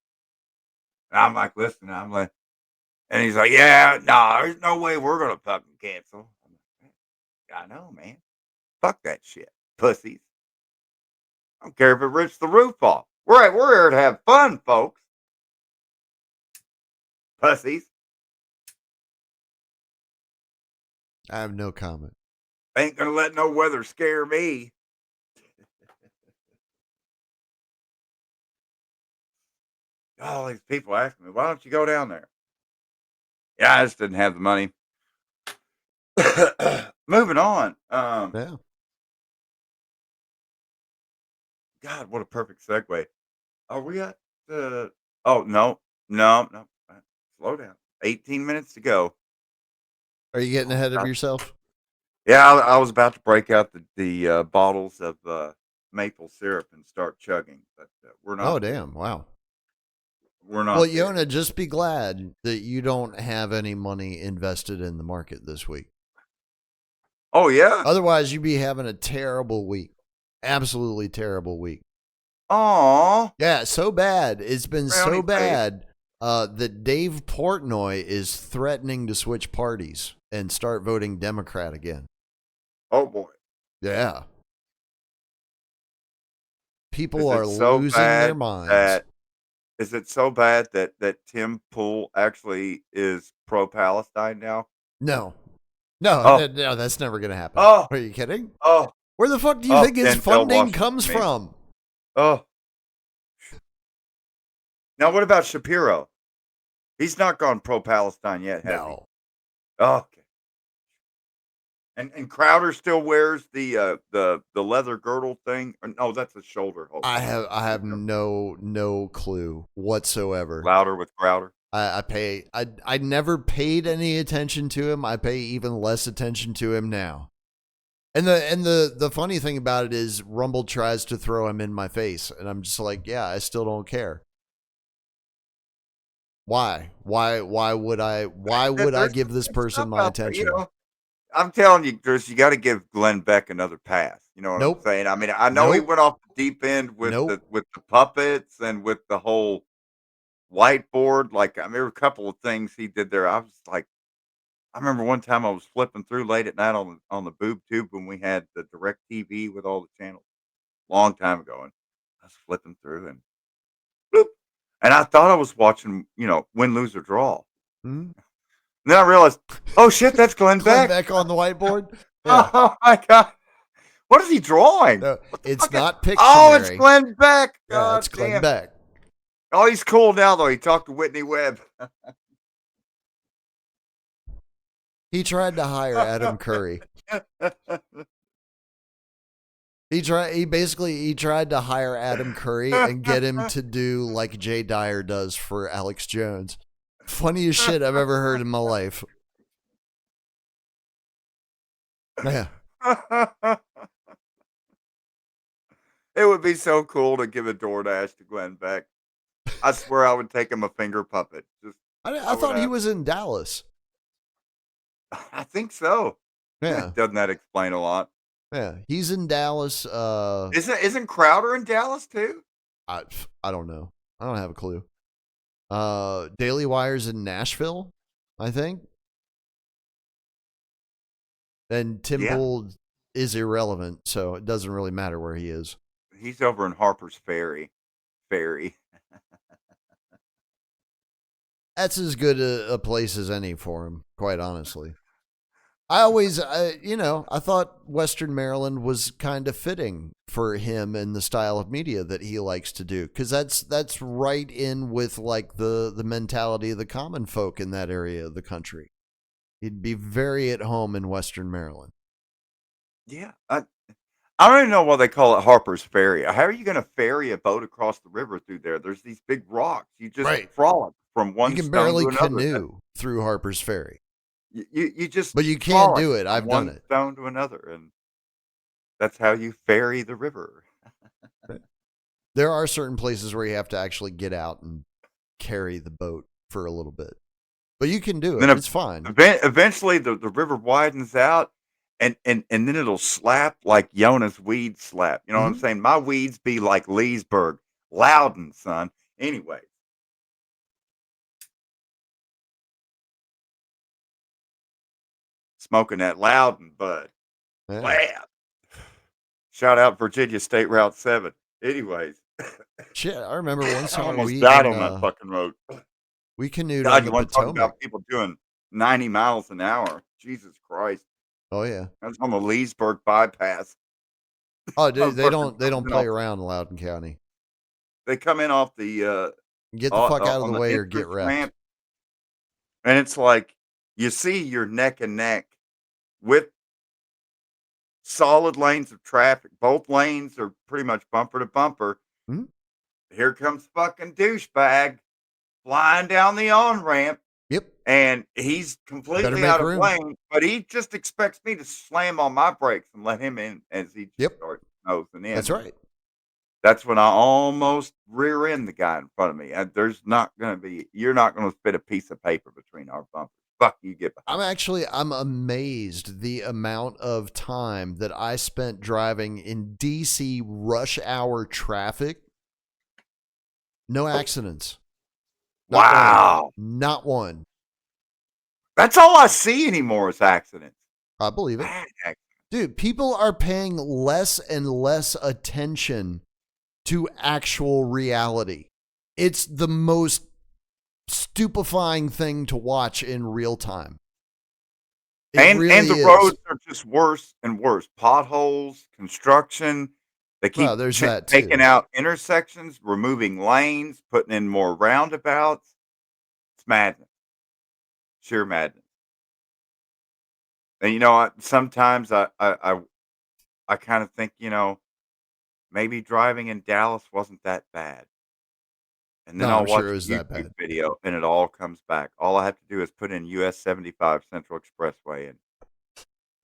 "Listen," I'm like, and he's like, "Yeah, no, there's no way we're gonna fucking cancel." I'm like, "I know, man. Fuck that shit, pussies. I don't care if it rips the roof off. We're here to have fun, folks. Pussies. I have no comment. Ain't gonna let no weather scare me." All these people asking me, "Why don't you go down there?" Yeah, I just didn't have the money. Moving on. Yeah. God, what a perfect segue. Are we at the? Oh, no, no, no. Slow down. 18 minutes to go. Are you getting ahead of yourself? Yeah, I was about to break out the bottles of maple syrup and start chugging, but we're not. Oh, damn. Wow. We're not Well, there. Yona, just be glad that you don't have any money invested in the market this week. Oh, yeah? Otherwise, you'd be having a terrible week. Absolutely terrible week. Aw. Yeah, so bad. It's been Brownie so face. bad that Dave Portnoy is threatening to switch parties and start voting Democrat again. Oh, boy. Yeah. People Is are it so losing their bad minds. is it so bad that Tim Pool actually is pro-Palestine now? No, Oh. no, that's never going to happen. Oh. Are you kidding? Oh. Where the fuck do you Oh, think his Denzel funding Washington, comes man. from? Oh. Now, what about Shapiro? He's not gone pro-Palestine yet, has he? No. Oh, okay. And Crowder still wears the leather girdle thing? Or, no, that's a shoulder holster. I have no clue whatsoever. Louder with Crowder. I never paid any attention to him. I pay even less attention to him now. And the funny thing about it is Rumble tries to throw him in my face, and I'm just like, yeah, I still don't care. Why would I give this person my attention? I'm telling you, Chris, you got to give Glenn Beck another pass. You know what I'm saying? I mean, I know he went off the deep end with the puppets and with the whole whiteboard. Like, I remember a couple of things he did there. I was like, I remember one time I was flipping through late at night on the boob tube when we had the direct TV with all the channels, long time ago, and I was flipping through and bloop, and I thought I was watching, win, lose, or draw. Mm-hmm. Then I realized, oh shit, that's Glenn Beck. Glenn Beck on the whiteboard. Yeah. Oh my god, what is he drawing? No, it's not Pictionary. Oh, it's Glenn Beck. Yeah, it's Glenn Beck. Oh, he's cool now though. He talked to Whitney Webb. He tried to hire Adam Curry. He tried to hire Adam Curry and get him to do like Jay Dyer does for Alex Jones. Funniest shit I've ever heard in my life. Yeah. It would be so cool to give a DoorDash to Glenn Beck. I swear I would take him a finger puppet. I thought he was in Dallas. I think so. Yeah. Doesn't that explain a lot? Yeah. He's in Dallas. Isn't Crowder in Dallas too? I, I don't know. I don't have a clue. Daily Wire's in Nashville, I think. And Yeah, Temple is irrelevant, so it doesn't really matter where he is. he's over in Harper's Ferry. Ferry. That's as good a place as any for him, quite honestly. I always, I thought Western Maryland was kind of fitting for him and the style of media that he likes to do, because that's right in with like the mentality of the common folk in that area of the country. He'd be very at home in Western Maryland. Yeah, I don't even know why they call it Harper's Ferry. How are you going to ferry a boat across the river through there? There's these big rocks. You just Right. frolic from You one can stone barely to another. canoe through Harper's Ferry, You just but you can frolic do it. from I've done one it. stone to another, and that's how you ferry the river. There are certain places where you have to actually get out and carry the boat for a little bit, but you can do And it. then It's fine. eventually the river widens out, and then it'll slap like Yona's weeds slap. You know what I'm Mm-hmm. saying? My weeds be like Leesburg, Loudon, son. Anyway, smoking that Loudon bud. Yeah. Wow. Shout out Virginia State Route 7. Anyways, Shit, I remember one I summer we almost died even on that fucking road. we canoed on God, you the want to talk Potomac. about people doing 90 miles an hour? Jesus Christ. Oh yeah. That's on the Leesburg bypass. Oh dude, Motherfuckers they don't coming play off, around in Loudoun County. they come in off the Get the fuck out of on the the way or get entrance wrecked. ramp, and it's like you see you're neck and neck with solid lanes of traffic. Both lanes are pretty much bumper to bumper. Hmm? Here comes fucking douchebag flying down the on ramp, Yep. and he's Better completely make out of room. lane, but he just expects me to slam on my brakes and let him in as he just Yep. starts nosing in. That's right. That's when I almost rear end the guy in front of me. And you're not going to fit a piece of paper between our bumpers. Fuck you, get behind. I'm amazed the amount of time that I spent driving in DC rush hour traffic. No accidents. Not Wow. one. Not one. That's all I see anymore is accidents. I believe it. Bad accidents. Dude, people are paying less and less attention to actual reality. It's the most stupefying thing to watch in real time. And the roads are just worse and worse. Potholes, construction. They keep Well, there's that taking too. out intersections, removing lanes, putting in more roundabouts. It's madness. Sheer madness. And sometimes I kind of think, maybe driving in Dallas wasn't that bad. And then No, I'll I'm watch sure it a was that YouTube bad. video and it all comes back. All I have to do is put in US 75 Central Expressway and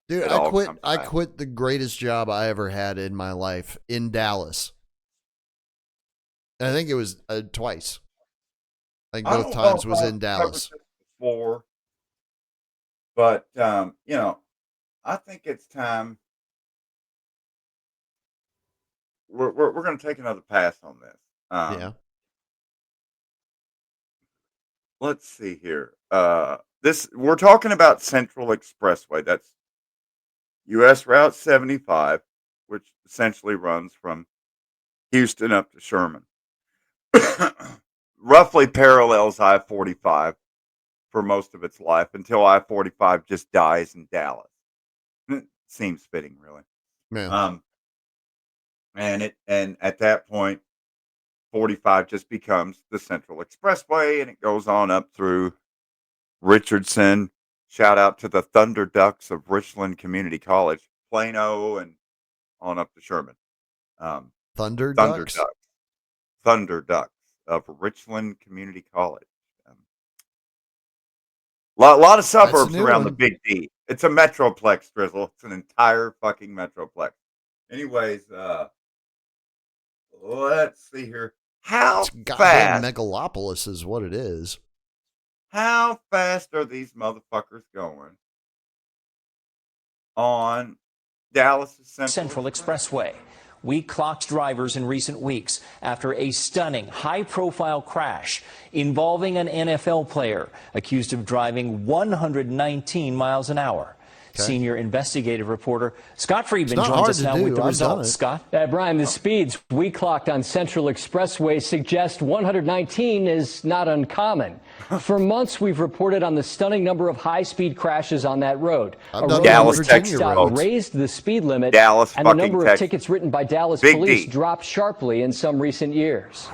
Dude, it all comes I back. quit the greatest job I ever had in my life in Dallas. And I think it was twice. I think I both don't know times if was I've in covered Dallas. this before, but I think it's time we're going to take another pass on this. Yeah. Let's see here. This we're talking about Central Expressway. That's US Route 75, which essentially runs from Houston up to Sherman. Roughly parallels I-45 for most of its life until I-45 just dies in Dallas. It seems fitting, really. Yeah. And at that point, 45 just becomes the Central Expressway, and it goes on up through Richardson. Shout out to the Thunder Ducks of Richland Community College, Plano, and on up to Sherman. Thunder Thunder Ducks? Ducks. Thunder Ducks of Richland Community College. Lot of suburbs around the Big D. It's a metroplex, Drizzle. It's an entire fucking metroplex. Anyways, let's see here. It's goddamn megalopolis is what it is. How fast are these motherfuckers going? on Dallas' Central Expressway. We clocked drivers in recent weeks after a stunning, high-profile crash involving an NFL player accused of driving 119 miles an hour. Okay. Senior investigative reporter Scott Friedman joins us now with the results. Scott? Brian, the speeds we clocked on Central Expressway suggest 119 is not uncommon. For months, we've reported on the stunning number of high-speed crashes on that road. Dallas, Texas raised the speed limit, Dallas, and the number of tickets written by Dallas police D. dropped sharply in some recent years.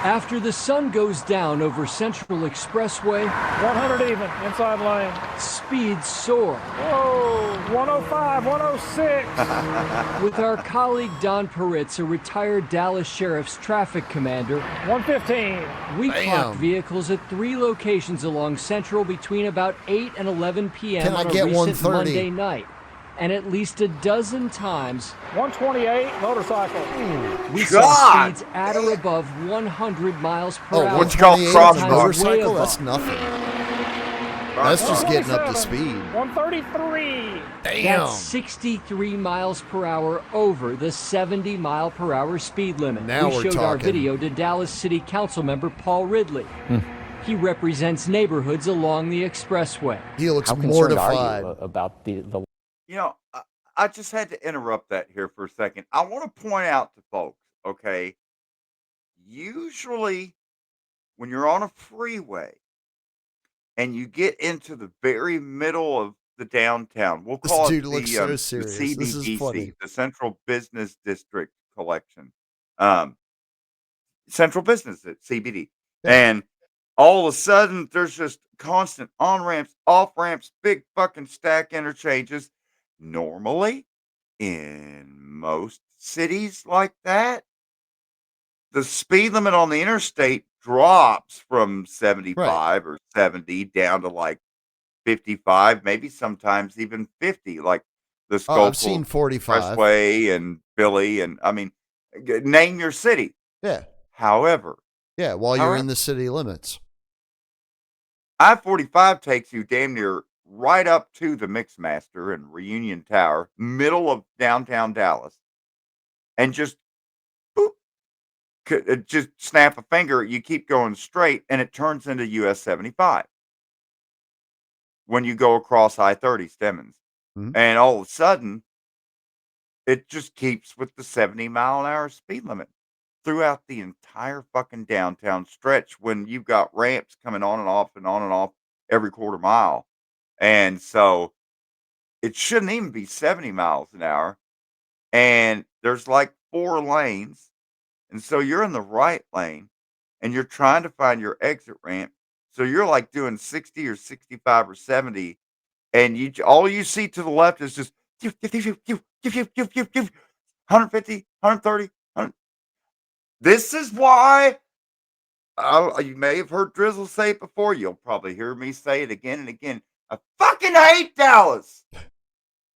After the sun goes down over Central Expressway, 100 even, inside lane. Speeds soar. Whoa, 105, 106. With our colleague Don Peritz, a retired Dallas Sheriff's traffic commander, 115. We clocked vehicles at 3 locations along Central between about 8 and 11 p.m. on a recent Monday night. And at least a dozen times, 128 motorcycle. We saw speeds at or above 100 miles per hour. What's called cross motorcycle? That's nothing. That's just getting up to speed. 133. Damn. That's 63 miles per hour over the 70 mile per hour speed limit. Now we're showed talking. Our video to Dallas City Council member Paul Ridley. He represents neighborhoods along the expressway. He looks How mortified are you about the You know, I just had to interrupt that here for a second. I want to point out to folks, okay, usually when you're on a freeway and you get into the very middle of the downtown, we'll call it looks so serious. the This is funny. CBDC, the Central Business District Collection, Central Business CBD, and all of a sudden there's just constant on ramps, off ramps, big fucking stack interchanges. Normally, in most cities like that, the speed limit on the interstate drops from 75 or 70 down to like 55, maybe sometimes even 50, like the Schuylkill I've seen 45. Expressway and Philly, and I mean, name your city. Yeah. However, while you're in the city limits. I-45 takes you damn near right up to the Mixmaster and Reunion Tower, middle of downtown Dallas, and just boop, just snap a finger, you keep going straight, and it turns into US 75 when you go across I-30 Stemmons. And all of a sudden, it just keeps with the 70 mile an hour speed limit throughout the entire fucking downtown stretch when you've got ramps coming on and off and on and off every quarter mile. And so it shouldn't even be 70 miles an hour. And there's like 4 lanes. And so you're in the right lane and you're trying to find your exit ramp. So you're like doing 60 or 65 or 70. And all you see to the left is just 150, 130. This is why you may have heard Drizzle say it before. You'll probably hear me say it again and again. I fucking hate Dallas.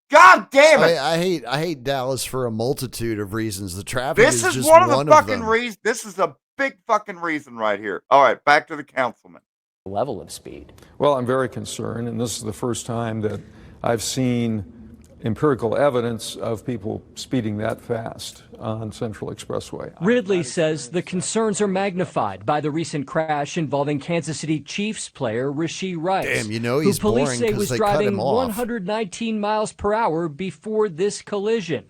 God damn it! I hate Dallas for a multitude of reasons. The traffic This is is just one of the them. fucking reasons. This is a big fucking reason right here. All right, back to the councilman. level of speed? Well, I'm very concerned, and this is the first time that I've seen empirical evidence of people speeding that fast on Central Expressway. Ridley says the concerns are magnified by the recent crash involving Kansas City Chiefs player Rashee Rice, Damn, you know he's who police boring say 'cause was they cut driving him off. 119 miles per hour before this collision.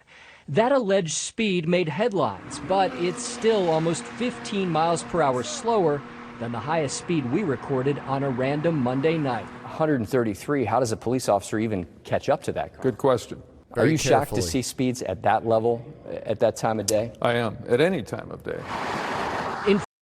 That alleged speed made headlines, but it's still almost 15 miles per hour slower than the highest speed we recorded on a random Monday night. 133, how does a police officer even catch up to that car? Good question. Are you shocked carefully. to see speeds at that level at that time of day? I am, at any time of day.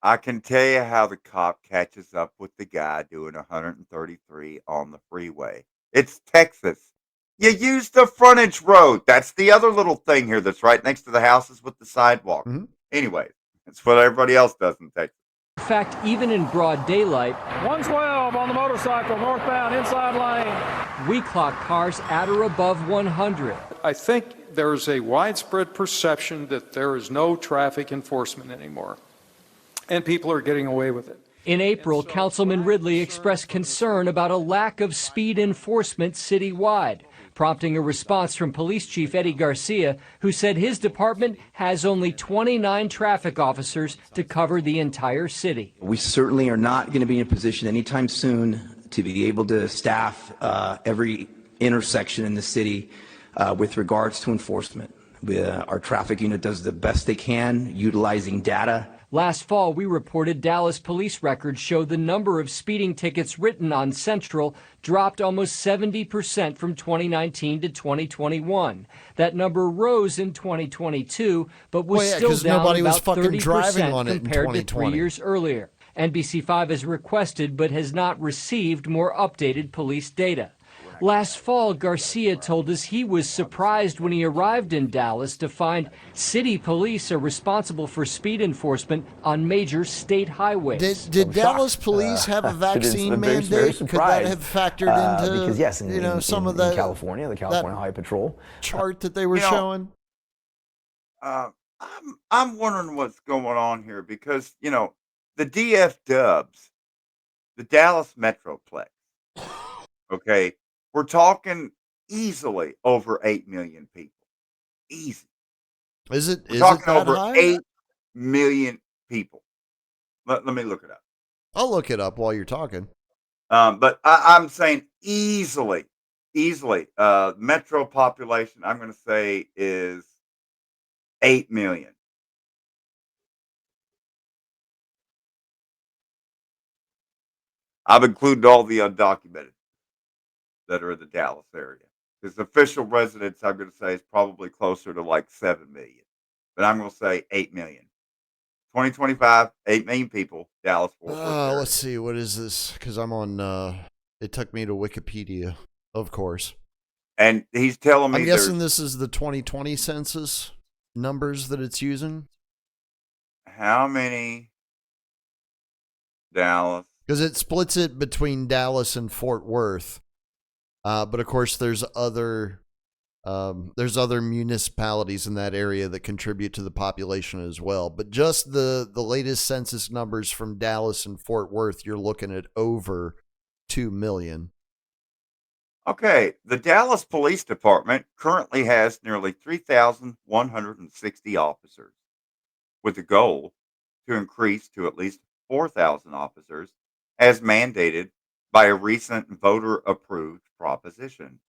I can tell you how the cop catches up with the guy doing 133 on the freeway. It's Texas. You use the frontage road. That's the other little thing here that's right next to the houses with the sidewalk. Mm-hmm. Anyway, it's what everybody else does in Texas. In fact, even in broad daylight, 112 on the motorcycle, northbound, inside lane. we clock cars at or above 100. I think there's a widespread perception that there is no traffic enforcement anymore, and people are getting away with it. In April, Councilman Ridley expressed concern about a lack of speed enforcement citywide, prompting a response from Police Chief Eddie Garcia, who said his department has only 29 traffic officers to cover the entire city. We certainly are not going to be in a position anytime soon to be able to staff every intersection in the city with regards to enforcement. Our traffic unit does the best they can, utilizing data. Last fall, we reported Dallas police records show the number of speeding tickets written on Central dropped almost 70% from 2019 to 2021. That number rose in 2022, but was still down nobody was about fucking driving 30% on it in compared to 3 2020. years earlier. NBC5 has requested but has not received more updated police data. Last fall, Garcia told us he was surprised when he arrived in Dallas to find city police are responsible for speed enforcement on major state highways. Did Dallas police have a vaccine mandate? Could that have factored into because yes, some of the California, the California Highway Patrol chart that they were showing? I'm wondering what's going on here because the DF Dubs, the Dallas Metroplex. Okay. We're talking easily over 8 million people. Easy. Is it We're talking that over high? 8 million people. Let me look it up. I'll look it up while you're talking. But I'm saying easily. Metro population, I'm going to say, is 8 million. I've included all the undocumented that are in the Dallas area. His official residents, I'm going to say, is probably closer to like 7 million. But I'm going to say 8 million. 2025, 8 million people, Dallas, Fort Worth area. Let's see. What is this? Because I'm on, it took me to Wikipedia, of course. And he's telling me I'm guessing this is the 2020 census numbers that it's using. How many Dallas? Because it splits it between Dallas and Fort Worth. But of course, there's other municipalities in that area that contribute to the population as well. But just the latest census numbers from Dallas and Fort Worth, you're looking at over 2 million. Okay, the Dallas Police Department currently has nearly 3,160 officers, with a goal to increase to at least 4,000 officers, as mandated by a recent voter-approved proposition.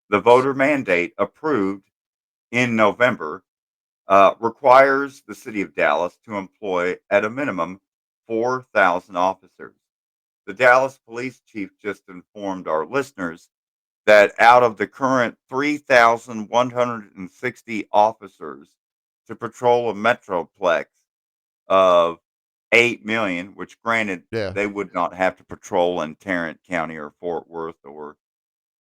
The voter mandate approved in November requires the city of Dallas to employ at a minimum 4,000 officers. The Dallas police chief just informed our listeners that out of the current 3,160 officers to patrol a metroplex of 8 million, which granted they would not have to patrol in Tarrant County or Fort Worth or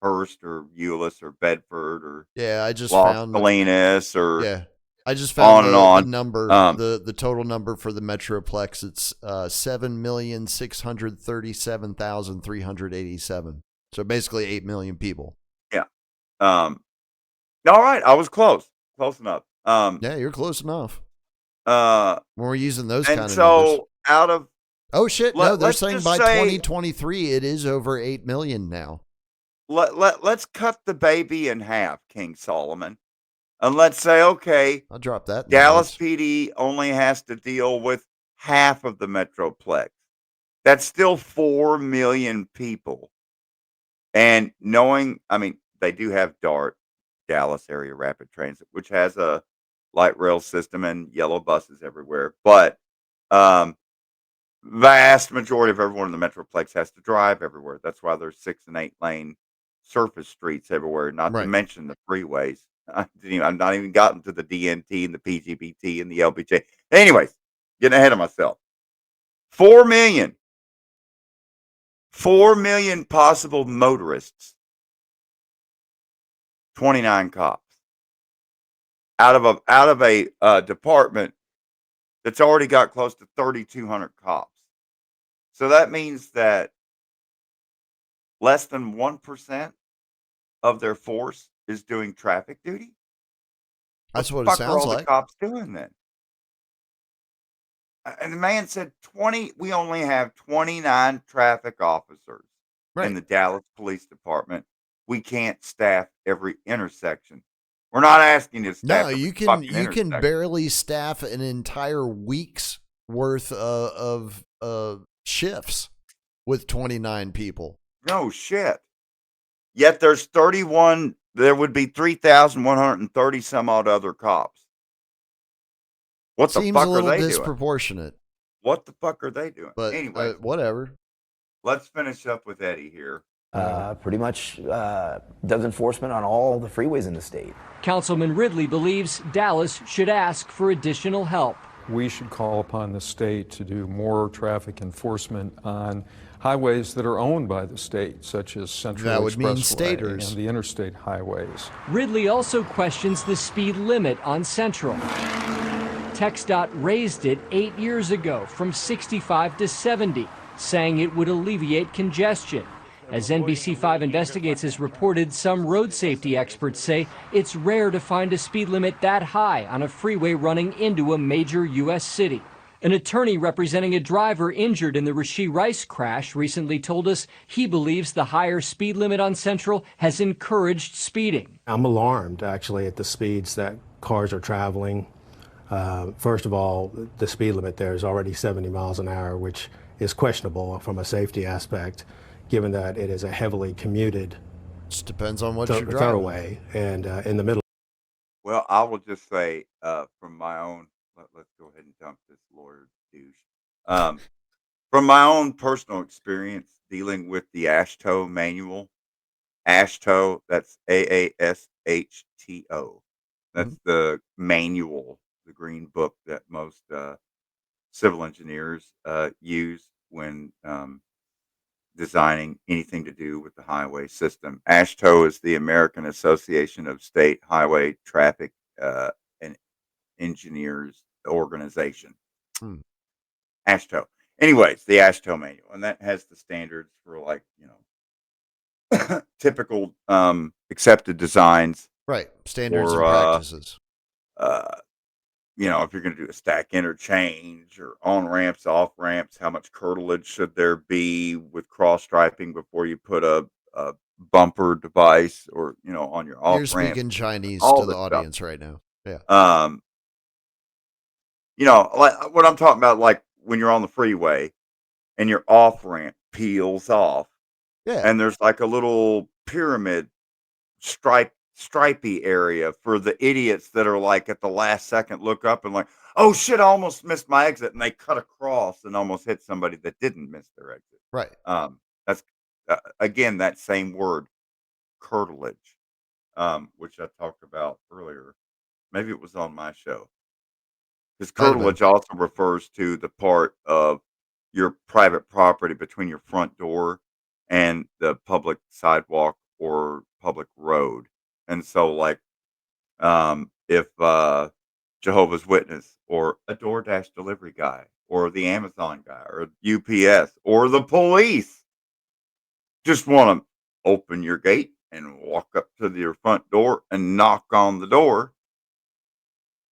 Hearst or Euless or Bedford or I just Las found Colinas or I just found on the number, the total number for the metroplex. It's 7,637,387. So basically 8 million people. Yeah. All right, I was close enough. Yeah, you're close enough. When we're using those kind of numbers. And so out of no, they're saying by 2023 it is over 8 million now. Let's cut the baby in half, King Solomon. And let's say, okay, I'll drop that. Dallas PD only has to deal with half of the metroplex. That's still 4 million people. And knowing, they do have DART, Dallas Area Rapid Transit, which has a light rail system and yellow buses everywhere. But vast majority of everyone in the metroplex has to drive everywhere. That's why there's 6 and 8 lane surface streets everywhere, not to mention the freeways. I've not even gotten to the DNT and the PGBT and the LBJ. Anyways, getting ahead of myself. 4 million possible motorists. 29 cops out of a department that's already got close to 3,200 cops. So that means that less than 1% of their force is doing traffic duty. That's what the it fuck are sounds all like. the cops doing then? And the man said we only have 29 traffic officers in the Dallas Police Department we can't staff every intersection. We're not asking you to staff No, every you can fucking you can intersection. barely staff an entire week's worth of shifts with 29 people. No shit. Yet there's 31. There would be 3,130 some odd other cops. What the Seems fuck a are little they doing? disproportionate, What the fuck are they doing? but Anyway, whatever. let's finish up with Eddie here. Pretty much does enforcement on all the freeways in the state. Councilman Ridley believes Dallas should ask for additional help. We should call upon the state to do more traffic enforcement on highways that are owned by the state, such as Central That would mean Expressway staters. and the interstate highways. Ridley also questions the speed limit on Central. TxDOT raised it 8 years ago from 65 to 70, saying it would alleviate congestion. As NBC5 Investigates has reported, some road safety experts say it's rare to find a speed limit that high on a freeway running into a major U.S. city. An attorney representing a driver injured in the Rishi Rice crash recently told us he believes the higher speed limit on Central has encouraged speeding. I'm alarmed, actually, at the speeds that cars are traveling. First of all, the speed limit there is already 70 miles an hour, which is questionable from a safety aspect, given that it is a heavily commuted Just depends on what you're driving. thoroughway and in the middle. Well, I will just say from my own, let's go ahead and dump this lawyer douche. From my own personal experience dealing with the AASHTO manual, AASHTO, that's AASHTO. That's the manual, the green book that most civil engineers use when designing anything to do with the highway system. AASHTO is the American Association of State Highway Traffic and Engineers Organization. AASHTO. Anyways, the AASHTO manual, and that has the standards for, like, typical accepted designs. Right. Standards or, and practices. If you're going to do a stack interchange or on ramps, off ramps, how much curtilage should there be with cross striping before you put a bumper device or, on your off You're ramp. speaking Chinese all to the this stuff. audience right now. Yeah. Like what I'm talking about, like when you're on the freeway and your off ramp peels off, Yeah. and there's like a little pyramid stripy area for the idiots that are like at the last second look up and like, oh shit, I almost missed my exit, and they cut across and almost hit somebody that didn't miss their exit. Right. That's again that same word, curtilage, which I talked about earlier. Maybe it was on my show. Because curtilage also refers to the part of your private property between your front door and the public sidewalk or public road. And so, like, if Jehovah's Witness or a DoorDash delivery guy or the Amazon guy or UPS or the police just want to open your gate and walk up to your front door and knock on the door,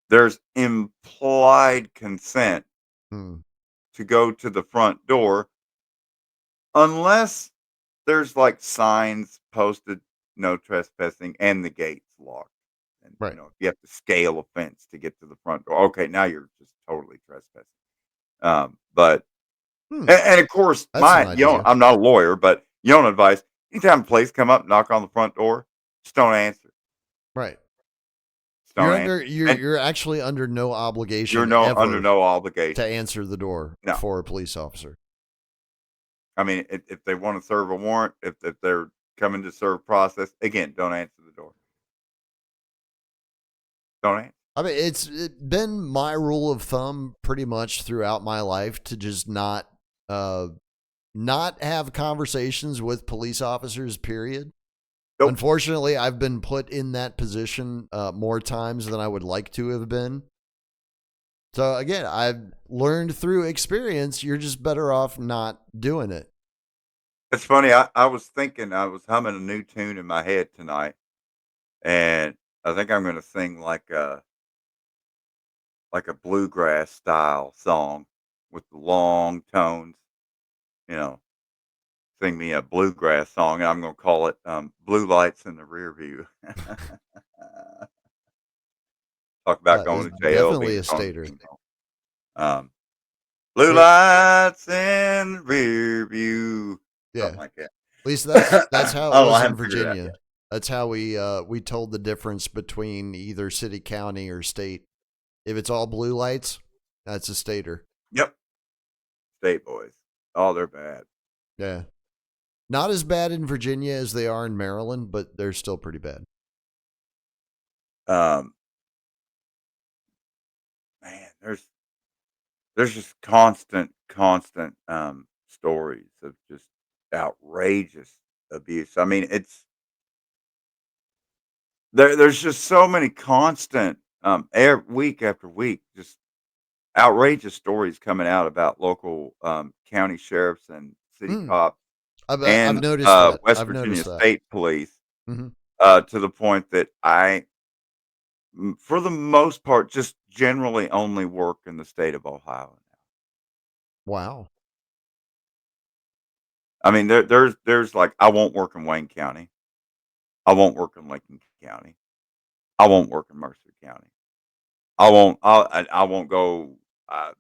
there's implied consent to go to the front door unless there's like signs posted, no trespassing, and the gate's locked. And right. If you have to scale a fence to get to the front door, okay, now you're just totally trespassing. And of course, I'm not a lawyer, but advice, anytime police come up, knock on the front door, just don't answer. Right. You're You're actually under no obligation. Under no obligation to answer the door for a police officer. I mean, if they want to serve a warrant, if they're coming to serve process, again, don't answer the door. Don't answer. I mean, it's been my rule of thumb pretty much throughout my life to just not have conversations with police officers, period. Nope. Unfortunately, I've been put in that position more times than I would like to have been. So again, I've learned through experience, you're just better off not doing it. It's funny. I was thinking, I was humming a new tune in my head tonight, and I think I'm going to sing like a bluegrass style song with the long tones, sing me a bluegrass song, and I'm going to call it "Blue Lights in the Rear View." Talk about going to jail, Definitely being a on stater. um, blue It, lights in the rear view, yeah. something like that. At least that's how it I don't know. I was in haven't figured it out Virginia. yet. That's how we told the difference between either city, county, or state. If it's all blue lights, that's a stater. Yep, state boys. Oh, they're bad. Yeah. Not as bad in Virginia as they are in Maryland, but they're still pretty bad. Man, there's just constant stories of just outrageous abuse. I mean, there's just so many constant week after week, just outrageous stories coming out about local county sheriffs and city Mm. cops I've and noticed that. West I've Virginia noticed that. State Police, Mm-hmm. to the point that for the most part, just generally only work in the state of Ohio. Wow. I mean, there's like, I won't work in Wayne County. I won't work in Lincoln County. I won't work in Mercer County. I won't go. Uh,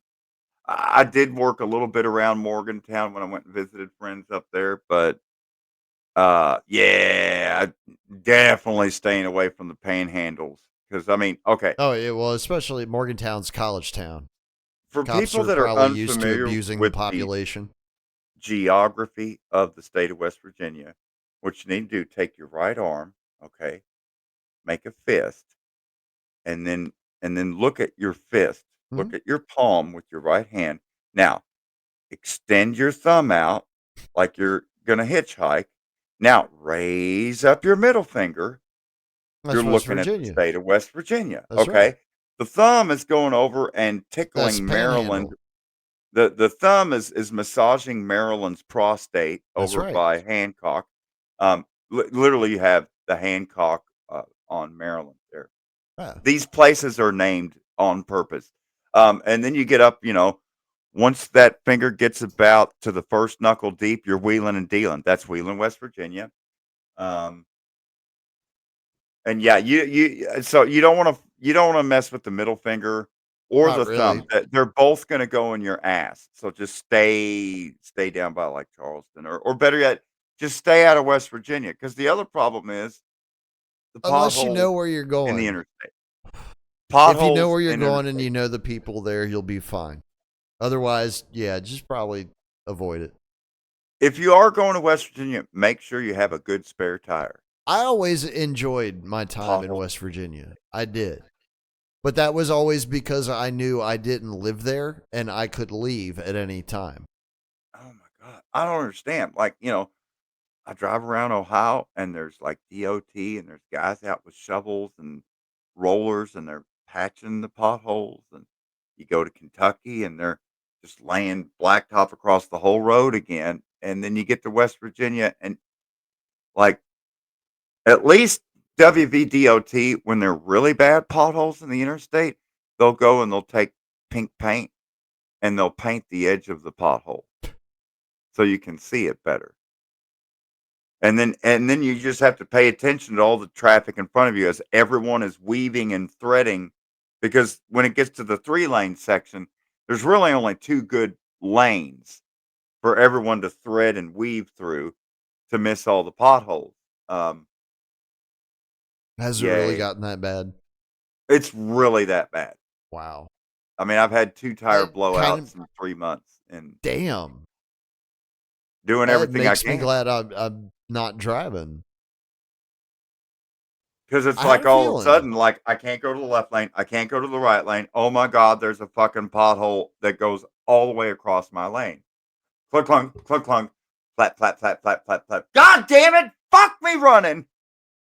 I did work a little bit around Morgantown when I went and visited friends up there, but yeah, definitely staying away from the panhandles because I mean, okay, Oh, yeah, well, especially Morgantown's college town. for Cops people are that are probably used to unfamiliar abusing the with the population. geography of the state of West Virginia, what you need to do, take your right arm, okay, make a fist, and then look at your fist. Mm-hmm. Look at your palm with your right hand. Now, extend your thumb out like you're going to hitchhike. Now, raise up your middle finger. That's You're West looking at the Virginia. state of West Virginia, That's right. okay? The thumb is going over and That's tickling Maryland. panhandle. The thumb is massaging Maryland's prostate That's over right. by Hancock. Literally, you have the Hancock on Maryland there. Yeah. These places are named on purpose. And then you get up, once that finger gets about to the first knuckle deep, you're wheeling and dealing. That's Wheeling, West Virginia. And yeah, so you don't want to mess with the middle finger or Not the really. thumb. They're both going to go in your ass. So just stay down by like Charleston or better yet, just stay out of West Virginia because the other problem is the Unless you know potholes where you're in the going. interstate. If you know Potholes where you're in going and interstate. you know the people there, you'll be fine. Otherwise, yeah, just probably avoid it. If you are going to West Virginia, make sure you have a good spare tire. I always enjoyed my time in Potholes. West Virginia. I did. But that was always because I knew I didn't live there and I could leave at any time. Oh my God. I don't understand. Like, I drive around Ohio and there's like DOT and there's guys out with shovels and rollers and they're patching the potholes. And you go to Kentucky and they're just laying blacktop across the whole road again. And then you get to West Virginia and like at least WVDOT, when they're really bad potholes in the interstate, they'll go and they'll take pink paint and they'll paint the edge of the pothole so you can see it better. And then you just have to pay attention to all the traffic in front of you as everyone is weaving and threading because when it gets to the 3-lane section, there's really only 2 good lanes for everyone to thread and weave through to miss all the potholes. Has it really Yay. gotten that bad? It's really that bad. Wow. I mean, I've had 2 tire That blowouts in 3 months and damn. doing That everything I makes me can. glad I'm not driving. Because it's I had like a all of a feeling. sudden, like I can't go to the left lane, I can't go to the right lane. Oh my God, there's a fucking pothole that goes all the way across my lane. Clunk, clunk, clunk, clunk, flat, flat, flat, flat, flat, flat. God damn it! Fuck me running.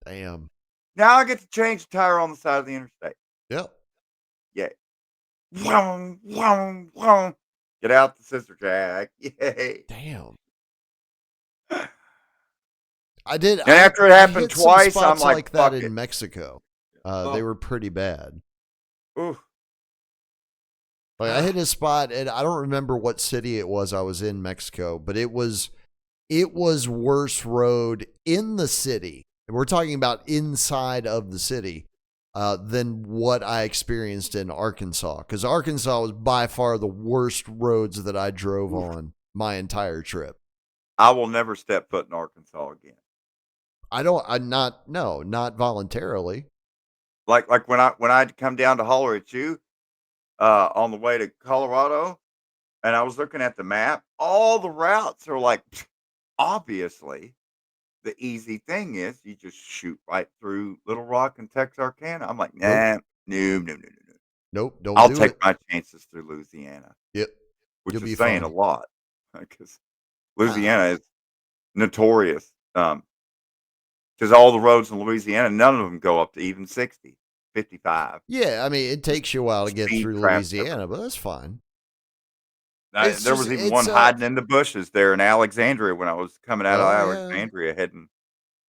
Damn. Now I get to change the tire on the side of the interstate. Yep. Yay. Vroom, vroom, vroom. Get out the scissor jack. Yay. Damn. I did. And after it happened hit some twice, I'm spots like, that fuck in it. Mexico. Oh. They were pretty bad. Ooh. Like I hit a spot, and I don't remember what city it was I was in Mexico, but it was it was worse road in the city. We're talking about inside of the city than what I experienced in Arkansas. Because Arkansas was by far the worst roads that I drove on my entire trip. I will never step foot in Arkansas again. Not voluntarily. Like when I come down to holler at you on the way to Colorado, and I was looking at the map, all the routes are like, obviously, the easy thing is you just shoot right through Little Rock and Texarkana. I'm like, nah, no. Nope, don't I'll do take it. my chances through Louisiana. Yep. Which You'll be is saying fine. a lot because Louisiana is notorious. Because all the roads in Louisiana, none of them go up to even 60, 55. Yeah, I mean, it takes you a while to get Speed through trap Louisiana, but that's fine. There was even one hiding in the bushes there in Alexandria when I was coming out of Alexandria heading.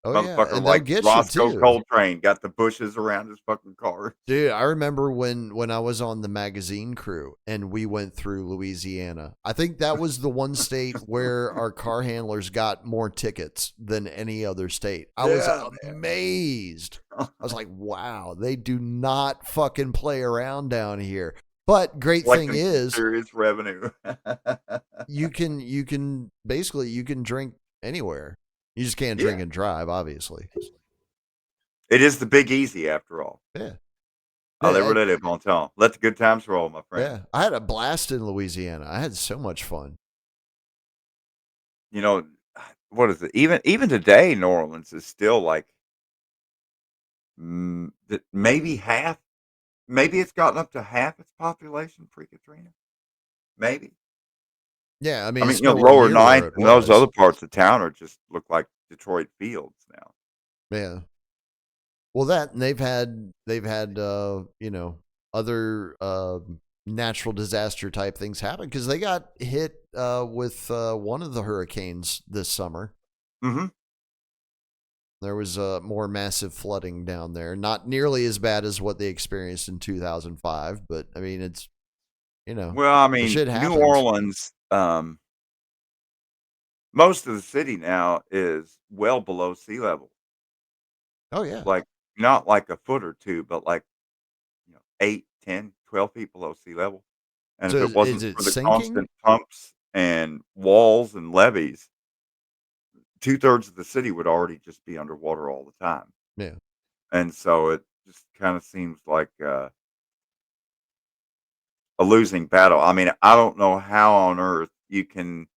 Oh, yeah, Motherfucker and they'll like get you, Roscoe too. Coltrane got the bushes around his fucking car. Dude, I remember when I was on the magazine crew and we went through Louisiana. I think that was the one state where our car handlers got more tickets than any other state. I was amazed. I was like, wow, they do not fucking play around down here. But great thing is, serious revenue. you can basically you can drink anywhere. You just can't drink and drive, obviously. It is the Big Easy after all. Yeah. Oh, they really live on town. Let the good times roll, my friend. Yeah, I had a blast in Louisiana. I had so much fun. You know, what is it? Even today, New Orleans is still like maybe half. Maybe it's gotten up to half its population pre-Katrina. Maybe. Yeah, I mean, it's Lower near Ninth where it and those was. other parts of town are just look like Detroit fields now. Yeah. Well, that and they've had other natural disaster type things happen because they got hit with one of the hurricanes this summer. Mm-hmm. There was more massive flooding down there. Not nearly as bad as what they experienced in 2005, but I mean, it's Well, I mean, shit New happens. Orleans. Most of the city now is well below sea level. Oh yeah. Like not like a foot or two, but like 8, 10, 12 feet below sea level. And So if it wasn't is it for the sinking? constant pumps and walls and levees, 2/3 of the city would already just be underwater all the time. Yeah. And so it just kind of seems like a losing battle. I mean, I don't know how on earth you can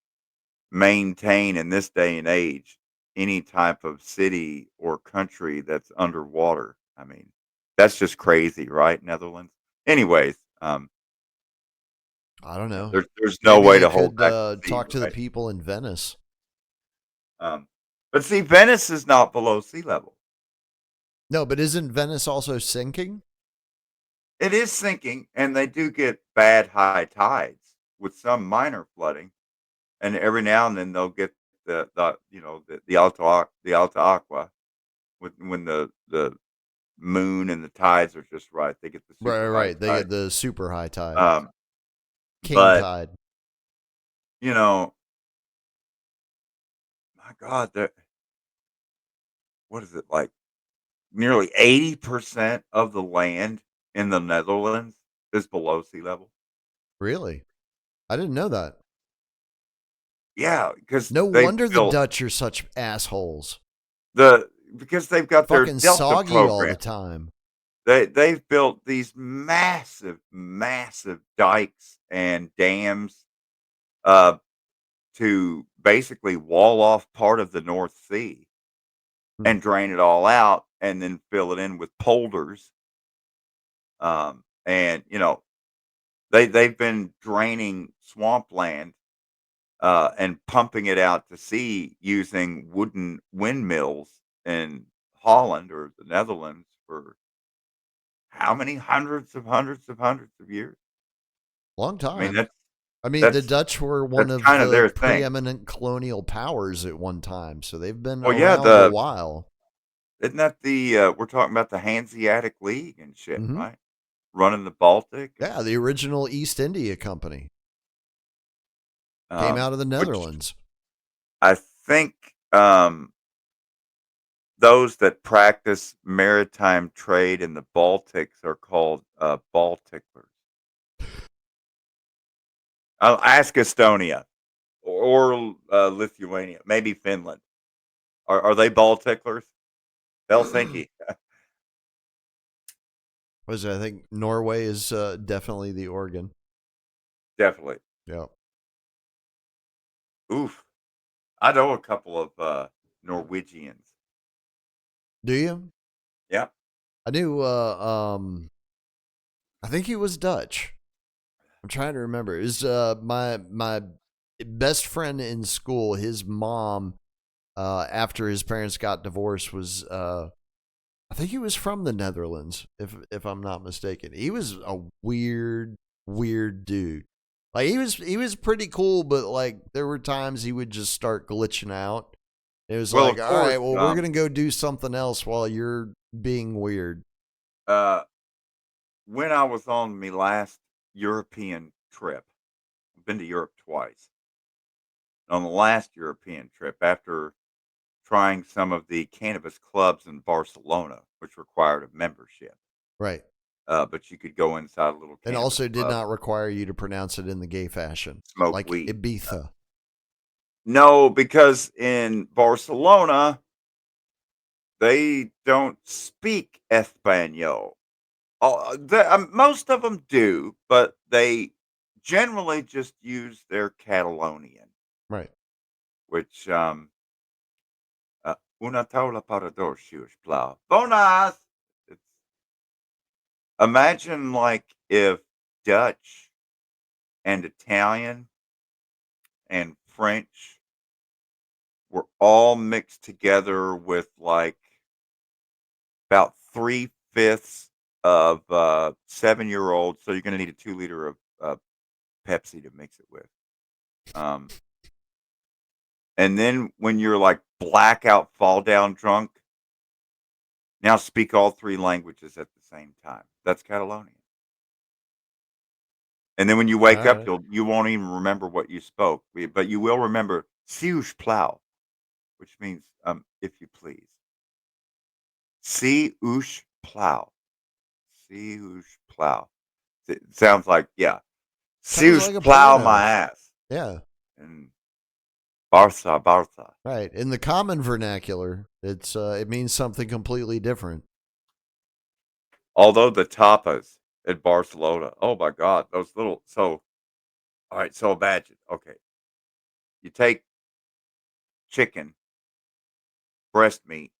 maintain in this day and age any type of city or country that's underwater. I mean, that's just crazy, right? Netherlands. Anyways, I don't know. There's no Maybe way they to hold could back the sea, talk to the right? people in Venice. But see, Venice is not below sea level. No, but isn't Venice also sinking? It is sinking, and they do get bad high tides with some minor flooding, and every now and then they'll get the Alta Aqua when the moon and the tides are just right. They get the super high Right. They tide. get the super high tide. King But tide. My God, what is it like? Nearly 80% of the land in the Netherlands is below sea level. Really? I didn't know that. Yeah, because No they wonder the built Dutch are such assholes. because they've got their Fucking Delta soggy all program. the time. They've built these massive dikes and dams to basically wall off part of the North Sea and drain it all out and then fill it in with polders. And they've been draining swampland and pumping it out to sea using wooden windmills in Holland or the Netherlands for how many hundreds of years? Long I mean, time. The that's Dutch were one of kind of the their thing. preeminent colonial powers at one time, so they've been Well, yeah, around a while. isn't that we're talking about the Hanseatic League and shit, Mhm. right? Running the Baltic. Yeah, the original East India Company came out of the Netherlands. I think those that practice maritime trade in the Baltics are called ball ticklers. I'll ask Estonia or Lithuania, maybe Finland. Are they ball ticklers? Helsinki. Was it, I think Norway is definitely the organ. Definitely. Yeah. Oof. I know a couple of Norwegians. Do you? Yep. I knew. I think he was Dutch. I'm trying to remember. Is my best friend in school? His mom, after his parents got divorced, was I think he was from the Netherlands, if I'm not mistaken. He was a weird dude. Like he was pretty cool, but like there were times he would just start glitching out. It was Well, like, of all right, course, well, we're gonna go do something else while you're being weird. when I was on my last European trip, I've been to Europe twice. On the last European trip, after trying some of the cannabis clubs in Barcelona, which required a membership, Right. but you could go inside a little And cannabis also did club, not require you to pronounce it in the gay fashion, smoke like weed. Ibiza. No, because in Barcelona they don't speak Espanol. Most of them do, but they generally just use their Catalonian, Right. which una taula para dos, si us plau. Bonas. It's, imagine like if Dutch and Italian and French were all mixed together with like about 3/5 of 7-year-olds. So you're going to need a 2 liter of Pepsi to mix it with. And then when you're like blackout, fall down drunk, now speak all three languages at the same time. That's Catalonian. And then when you wake up, Alright. you won't even remember what you spoke, but you will remember "si us plau," which means if you please. "Si us plau." "Si us plau." It sounds like, yeah. "Si Sounds us like a plow porno. my ass." Yeah. And Barca, Barca. Right. In the common vernacular, it means something completely different. Although the tapas at Barcelona, oh my God, those little. So, all right, so imagine, okay, you take chicken, breast meat,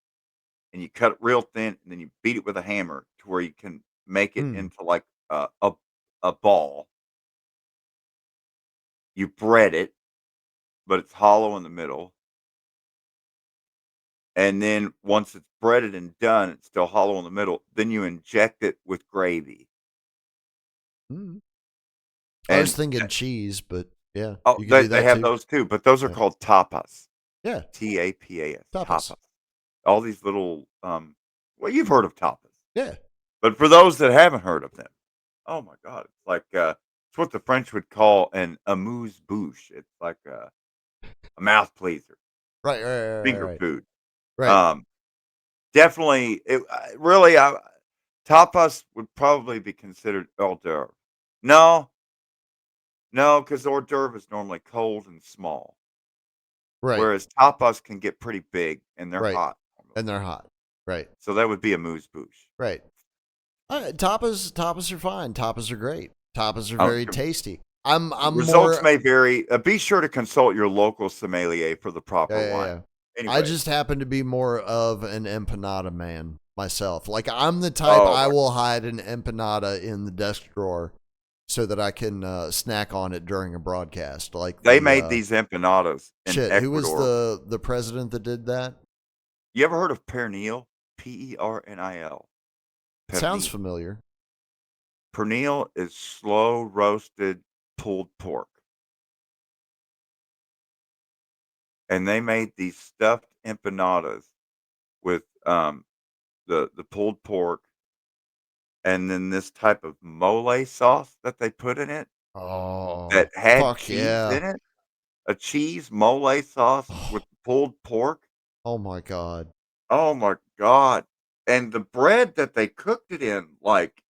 and you cut it real thin, and then you beat it with a hammer to where you can make it Mm. into like a ball. You bread it, but it's hollow in the middle. And then once it's breaded and done, it's still hollow in the middle. Then you inject it with gravy. Mm. I was And thinking cheese, but yeah, oh, you could do they that have too. those too, but those are Yeah. called tapas. Yeah. Tapas. Tapas. All these little well, you've heard of tapas. Yeah. But for those that haven't heard of them, oh my God, it's like it's what the French would call an amuse bouche. It's like a mouth pleaser, Right. finger food. Right. Um, definitely, really, tapas would probably be considered hors d'oeuvre. No, no, because hors d'oeuvre is normally cold and small, Right. whereas tapas can get pretty big and they're Right. hot. And they're hot. Right. So that would be a amuse bouche. Right. Tapas are fine. Tapas are great. Tapas are Um, very tasty. I'm Results more. may vary. Be sure to consult your local sommelier for the proper wine. Yeah. I Anyway, just happen to be more of an empanada man myself. Like I'm the type oh, I will hide an empanada in the desk drawer so that I can snack on it during a broadcast. Like they the made these empanadas in shit. Who was Ecuador. the president that did that? You ever heard of pernil? Pernil. Sounds Pernil. familiar. Pernil is slow roasted pulled pork, and they made these stuffed empanadas with the pulled pork, and then this type of mole sauce that they put in it Oh, that had fuck cheese yeah. in it. A cheese mole sauce with pulled pork. Oh my God. Oh my God. And the bread that they cooked it in, like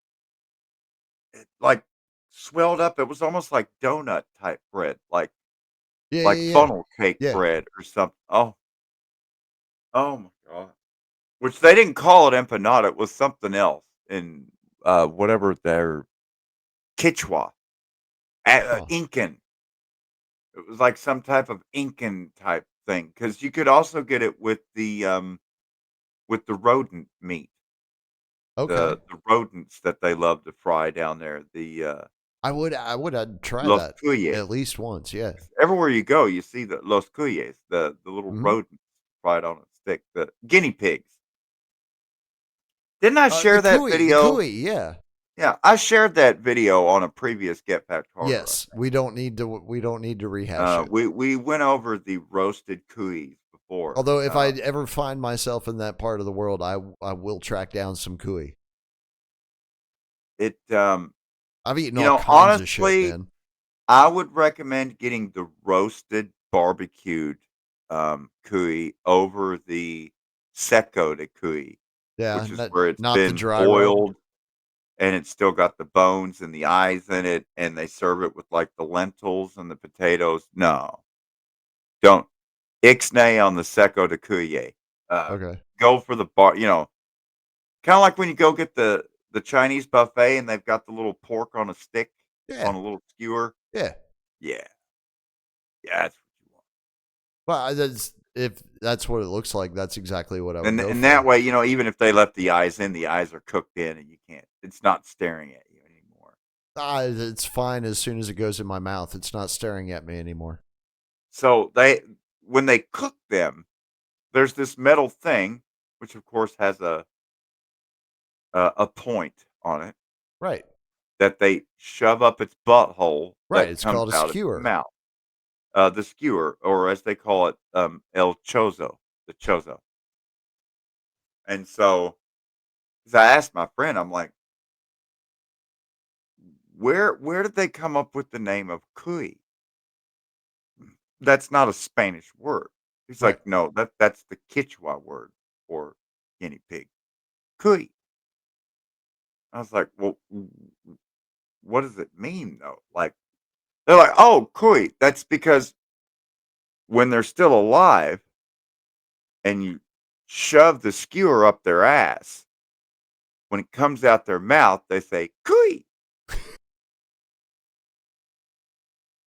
swelled up. It was almost like donut type bread, Yeah, like yeah, yeah. funnel cake Yeah. bread or something. Oh my God. Which they didn't call it empanada. It was something else in whatever their Kichwa, Huh. Incan. It was like some type of Incan type thing because you could also get it with the rodent meat, Okay. the rodents that they love to fry down there. The I'd try Los that cuyes. at least once. Yeah. Everywhere you go, you see the Los cuyes, the little Mhm. rodents fried on a stick, the guinea pigs. Didn't I The share that cooey, the video? cooey, yeah. Yeah, I shared that video on a previous Get Back Harder. Yes, we don't need to rehash it. We went over the roasted cuys before. Although if I ever find myself in that part of the world, I will track down some cooey. It I've eaten all kinds of shit, honestly, man. I would recommend getting the roasted barbecued cuy over the secco de cuy, Yeah, which is where it's not the been dry rub. boiled and it's still got the bones and the eyes in it, and they serve it with like the lentils and the potatoes. No, don't ixnay on the secco de cuy. Okay. Go for the bar. Kind of like when you go get the Chinese buffet and they've got the little pork on a stick Yeah. on a little skewer. Yeah. Yeah, yeah, that's what you want. Well, if that's what it looks like, that's exactly what I would go And that for. way, even if they left the eyes in, the eyes are cooked in, and you can't. It's not staring at you anymore. It's fine as soon as it goes in my mouth. It's not staring at me anymore. So when they cook them, there's this metal thing, which of course has a point on it Right. that they shove up its butthole Right. that It's comes called a out its skewer. mouth. The skewer, or as they call it, el chozo, the chozo. And so, as I asked my friend, I'm like, where did they come up with the name of cuy? That's not a Spanish word. He's Right. like, no, that's the Kichwa word for guinea pig. Cuy. I was like, well, what does it mean though? Like, they're like, oh, cuy. That's because when they're still alive and you shove the skewer up their ass, when it comes out their mouth, they say cuy.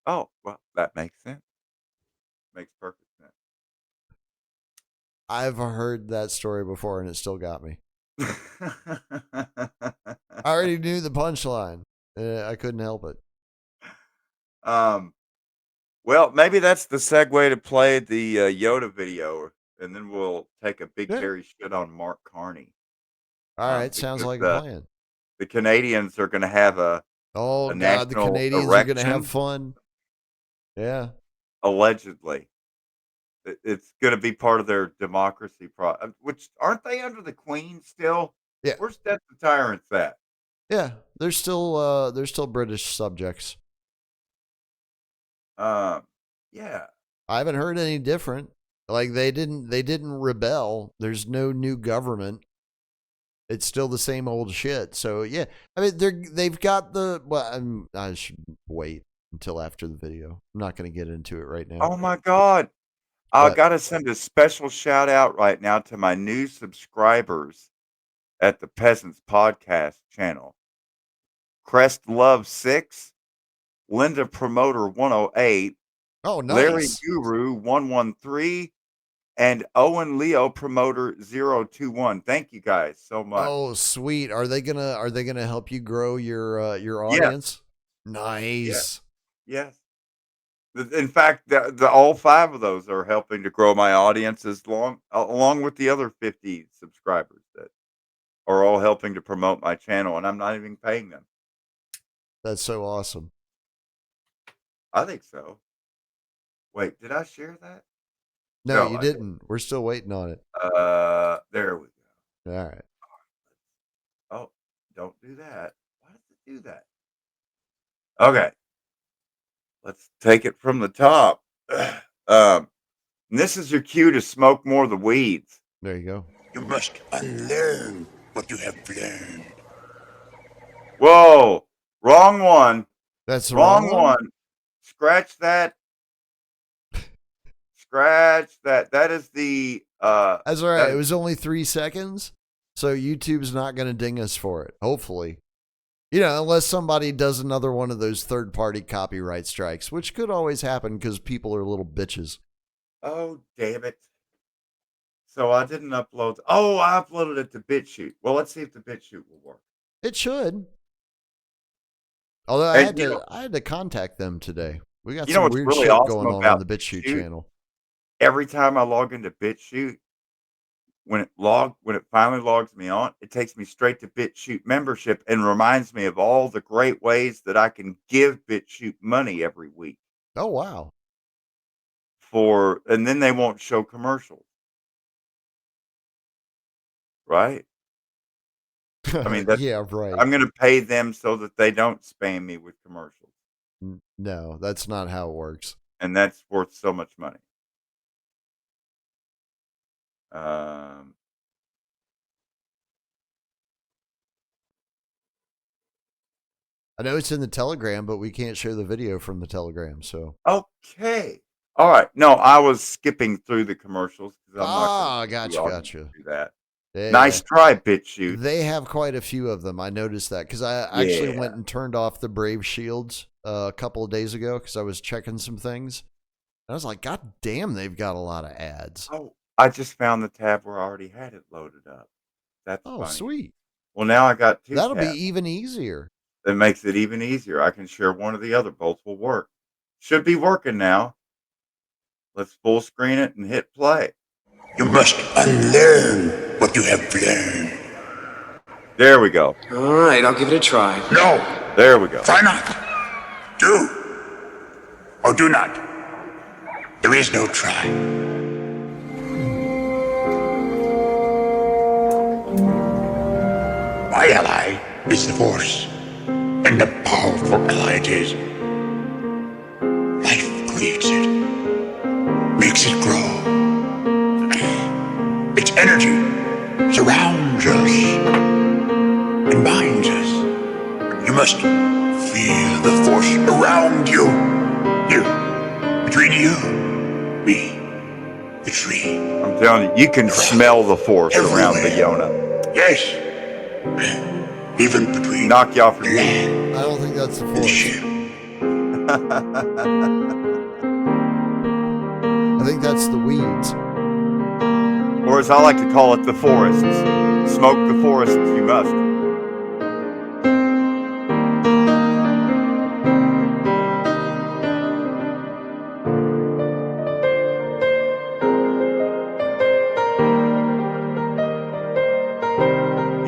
Oh, well, that makes sense. Makes perfect I've heard that story before and it still got me. sense. I already knew the punchline. I couldn't help it. um, well, maybe that's the segue to play the Yoda video, and then we'll take a big Yeah. hairy shit on Mark Carney. All right. Sounds Because like a plan. the Canadians are going to have Oh, a God. The national Canadians are going to have erection, fun. Yeah. allegedly. It's going to be part of their democracy, which aren't they under the Queen still? Yeah. Where's Death the Tyrants at? Yeah. They're still British subjects. Yeah. I haven't heard any different. Like they didn't rebel. There's no new government. It's still the same old shit. So yeah, I mean they've got the well. I should wait until after the video. I'm not going to get into it right now. Oh my God. I But got to send a special shout out right now to my new subscribers at the Peasants Podcast channel. Crest Love 6, Linda Promoter 108, oh, Larry nice. Guru 113, and Owen Leo Promoter 021. Thank you guys so much. Oh, sweet. Are they gonna help you grow your Yes, audience? yes, Nice. yes. In fact, the all five of those are helping to grow my audience along with the other 50 subscribers that are all helping to promote my channel, and I'm not even paying them. That's so awesome. I think so. Wait, did I share that? No, No, you I didn't. didn't. We're still waiting on it. There we go. All right. Oh, don't do that. Why does it do that? Okay, let's take it from the top. um, And this is your cue to smoke more of the weeds. There you go. You must unlearn what you have learned. Whoa, wrong one. That's the wrong wrong one. Scratch that. Scratch that. That is the. That's all right. It was only 3 seconds, so YouTube's not going to ding us for it. Hopefully, unless somebody does another one of those third-party copyright strikes, which could always happen because people are little bitches. Oh, damn it. So I didn't upload. Oh, I uploaded it to BitChute. Well, let's see if the BitChute will work. It should. Although I had to contact them today. We got some weird really shit awesome going on the BitChute channel. Every time I log into BitChute, when it finally logs me on, it takes me straight to BitChute membership and reminds me of all the great ways that I can give BitChute money every week. Oh wow. And then they won't show commercials. Right? I mean, yeah, right. I'm going to pay them so that they don't spam me with commercials. No, that's not how it works. And that's worth so much money. I know it's in the Telegram, but we can't show the video from the Telegram. So okay, all right. No, I was skipping through the commercials. Gotcha. Do that. Yeah. Nice try, BitChute. They have quite a few of them. I noticed that because I actually went and turned off the Brave Shields a couple of days ago because I was checking some things. And I was like, God damn, they've got a lot of ads. Oh, I just found the tab where I already had it loaded up. That's funny. Sweet. Well, now I got 2 That'll tabs. be even easier. That makes it even easier. I can share one or the other. Both will work. Should be working now. Let's full screen it and hit play. You must unlearn what you have learned. There we go. All right, I'll give it a try. No. There we go. Try not. Do. Or do not. There is no try. My ally is the Force. And a powerful ally it is. Life creates it. Makes it grow. Its energy surrounds us and binds us. You must feel the Force around you. Here, between you, me, the tree. I'm telling you, you can smell the Force around the Yona. Yes. Even between knock you off your feet. I don't think that's the Force. I think that's the weeds. Or as I like to call it, the forests. Smoke the forests you must.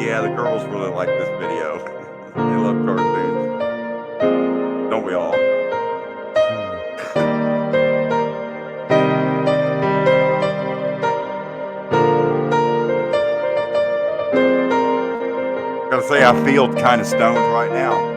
Yeah, the girls really like this video. They love cartoons. Don't we all? Gotta say, I feel kind of stoned right now.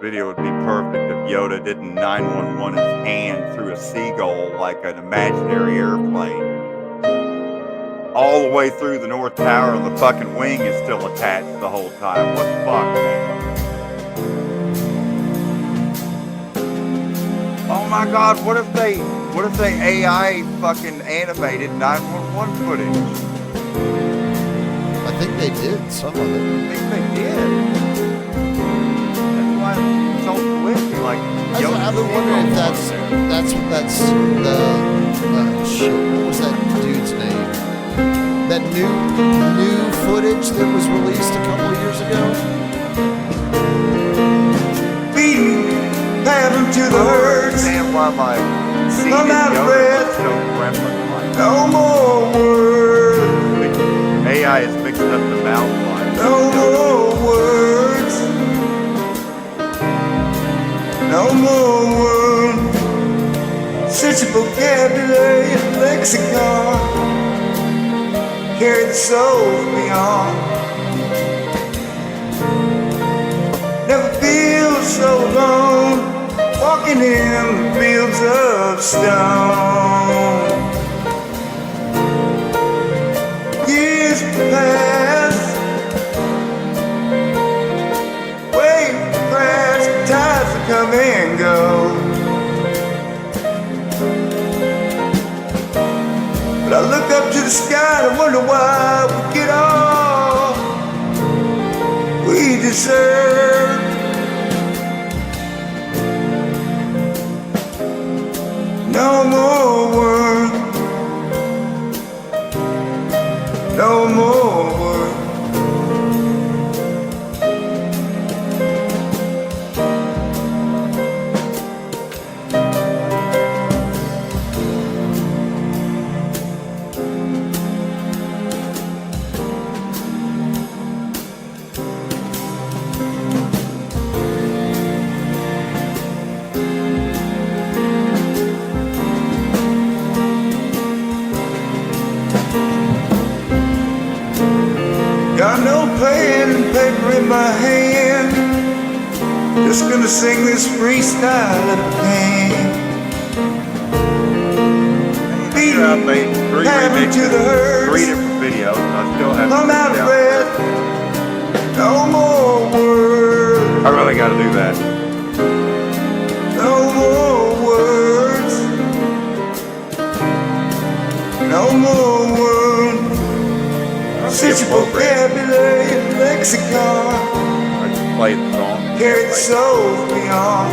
Video would be perfect if Yoda didn't 911 his hand through a seagull like an imaginary airplane. All the way through the North Tower and the fucking wing is still attached the whole time. What the fuck, man? Oh my god, what if they AI fucking animated 911 footage? I think they did some of it. I think they did. So twisty, like I've been wondering if that's the shit. What was that dude's name? That new footage that was released a couple of years ago. Heaven to the herd. Understand why my seed is Yoda so gremlin-like. No more words. AI has mixed up the mouth line. No more words. lexicon, carry the souls beyond. Never feel so alone, walking in the fields of stone. Years pass, waves crash, tides that come and go. But I look up to the sky and wonder why we get all we deserve. No more words, no more words. Got no pen and paper in my hand, just gonna sing this freestyle at a can. I made three Happy to the remixes, 3 herds, different videos. I still have I'm out of to breath, no more words, I really got to do that. no more words, no more words. Such a vocabulary and lexicon, I just play the song. carry the souls beyond.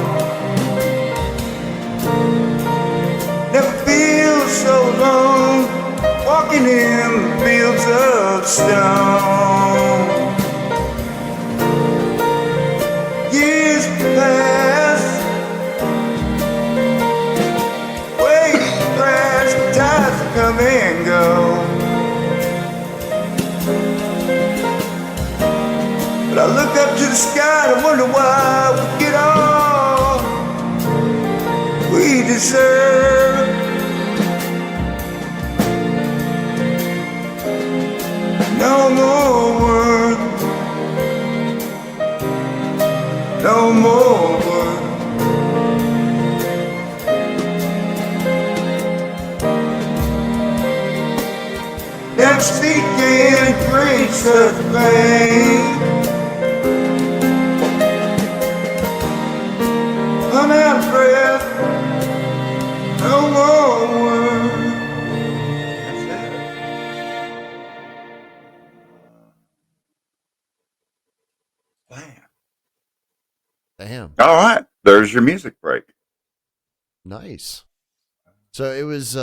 Never feel so alone, walking in the fields of stone. Years pass, waves crash, tides come and go. But I look up to the sky and wonder why we get all we deserve. No more words, no more words. Never speaking great such pain. I'm out of breath, no more words. That's it. Damn. All right. There's your music break. Nice. So it was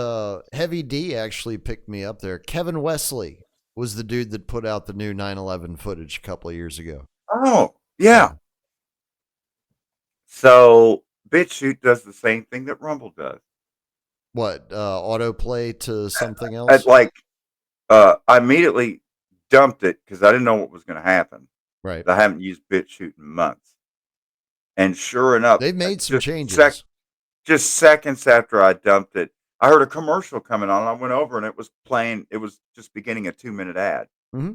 Heavy D actually picked me up there. Kevin Wesley was the dude that put out the new 9/11 footage a couple of years ago. Oh, yeah. So BitChute does the same thing that Rumble does. What, autoplay to something else? I immediately dumped it because I didn't know what was going to happen. Right. I haven't used BitChute in months. And sure enough, they've made some changes. Just seconds after I dumped it, I heard a commercial coming on. I went over and it was playing. It was just beginning a 2-minute ad. Mm-hmm.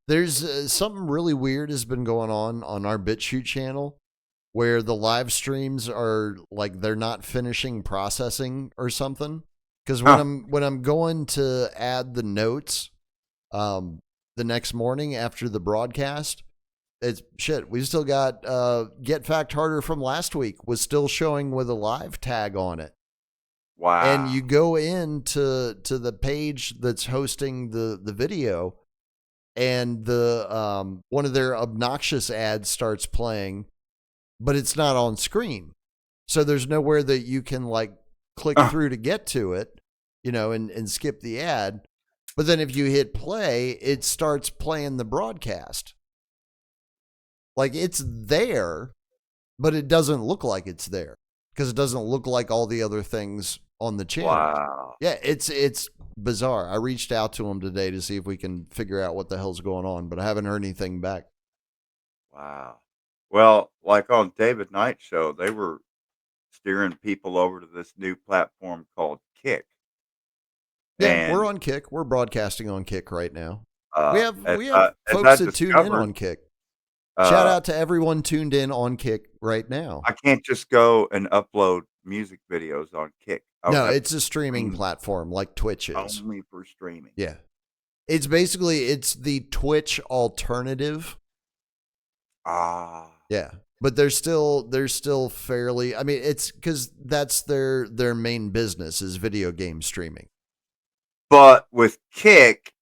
There's something really weird has been going on our BitChute channel where the live streams are like they're not finishing processing or something. Because when I'm going to add the notes the next morning after the broadcast, it's shit. We still got Get Fact Harder from last week was still showing with a live tag on it. Wow. And you go into the page that's hosting the video, and the one of their obnoxious ads starts playing, but it's not on screen. So there's nowhere that you can like click through to get to it, you know, and skip the ad. But then if you hit play, it starts playing the broadcast. Like it's there, but it doesn't look like it's there because it doesn't look like all the other things on the channel. Wow. Yeah, it's bizarre. I reached out to him today to see if we can figure out what the hell's going on, but I haven't heard anything back. Wow. Well, like on David Knight's show, they were steering people over to this new platform called Kick. Yeah, And we're on Kick. We're broadcasting on Kick right now. We have as folks I that tune in discovered, on Kick. Shout out to everyone tuned in on Kick right now. I can't just go and upload music videos on Kick. I would No, have it's to a streaming stream platform like Twitch is. only for streaming. Yeah. It's the Twitch alternative. Ah. Yeah. But they're still fairly, I mean, it's because that's their main business is video game streaming. But with Kick,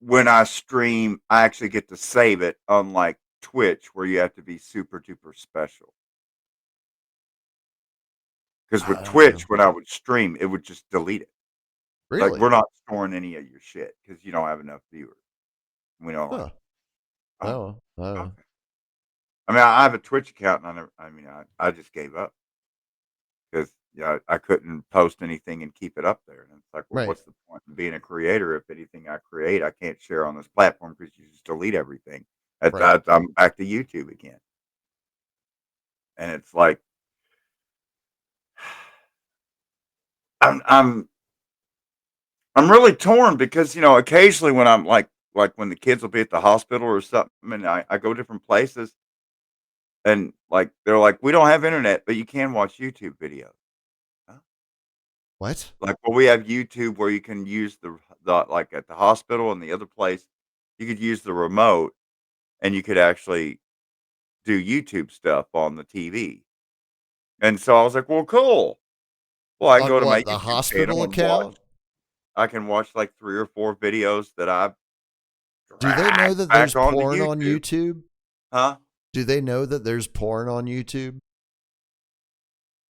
when I stream, I actually get to save it, unlike Twitch, where you have to be super duper special. Because with Twitch, when I would stream, it would just delete it. Really? Like, we're not storing any of your shit because you don't have enough viewers. We don't. Huh. Oh. Okay. I mean, I have a Twitch account, and I just gave up because I couldn't post anything and keep it up there. And it's like, well, Right. what's the point of being a creator if anything I create I can't share on this platform because you just delete everything? Right. I'm back to YouTube again, and it's like I'm really torn because occasionally when I'm like when the kids will be at the hospital or something, and I go different places. And like they're like, we don't have internet, but you can watch YouTube videos. Huh? What? Like, well, we have YouTube where you can use the like at the hospital and the other place, you could use the remote, and you could actually do YouTube stuff on the TV. And so I was like, well, cool. Well, I can On go to my what, the YouTube hospital channel and account? I can watch like 3 or 4 videos that I Do they know that there's porn on YouTube? Huh? Do they know that there's porn on YouTube?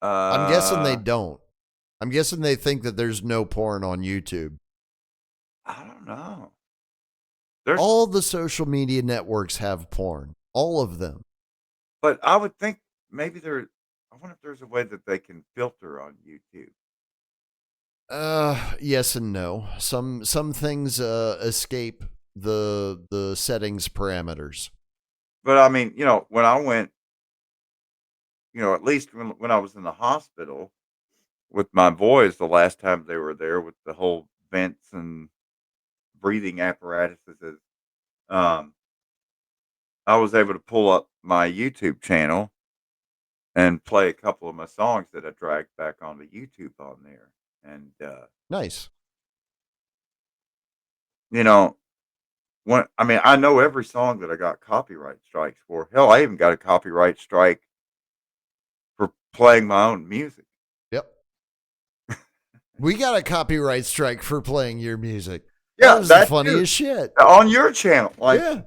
I'm guessing they don't. I'm guessing they think that there's no porn on YouTube. I don't know. All the social media networks have porn. All of them. But I would think maybe I wonder if there's a way that they can filter on YouTube. Yes and no. Some things escape the settings parameters. But I mean, when I went, at least when I was in the hospital with my boys the last time they were there with the whole vents and breathing apparatuses, I was able to pull up my YouTube channel and play a couple of my songs that I dragged back onto YouTube on there. And nice. I know every song that I got copyright strikes for. Hell, I even got a copyright strike for playing my own music. Yep. We got a copyright strike for playing your music. Yeah, that was the funniest shit. On your channel. Yeah.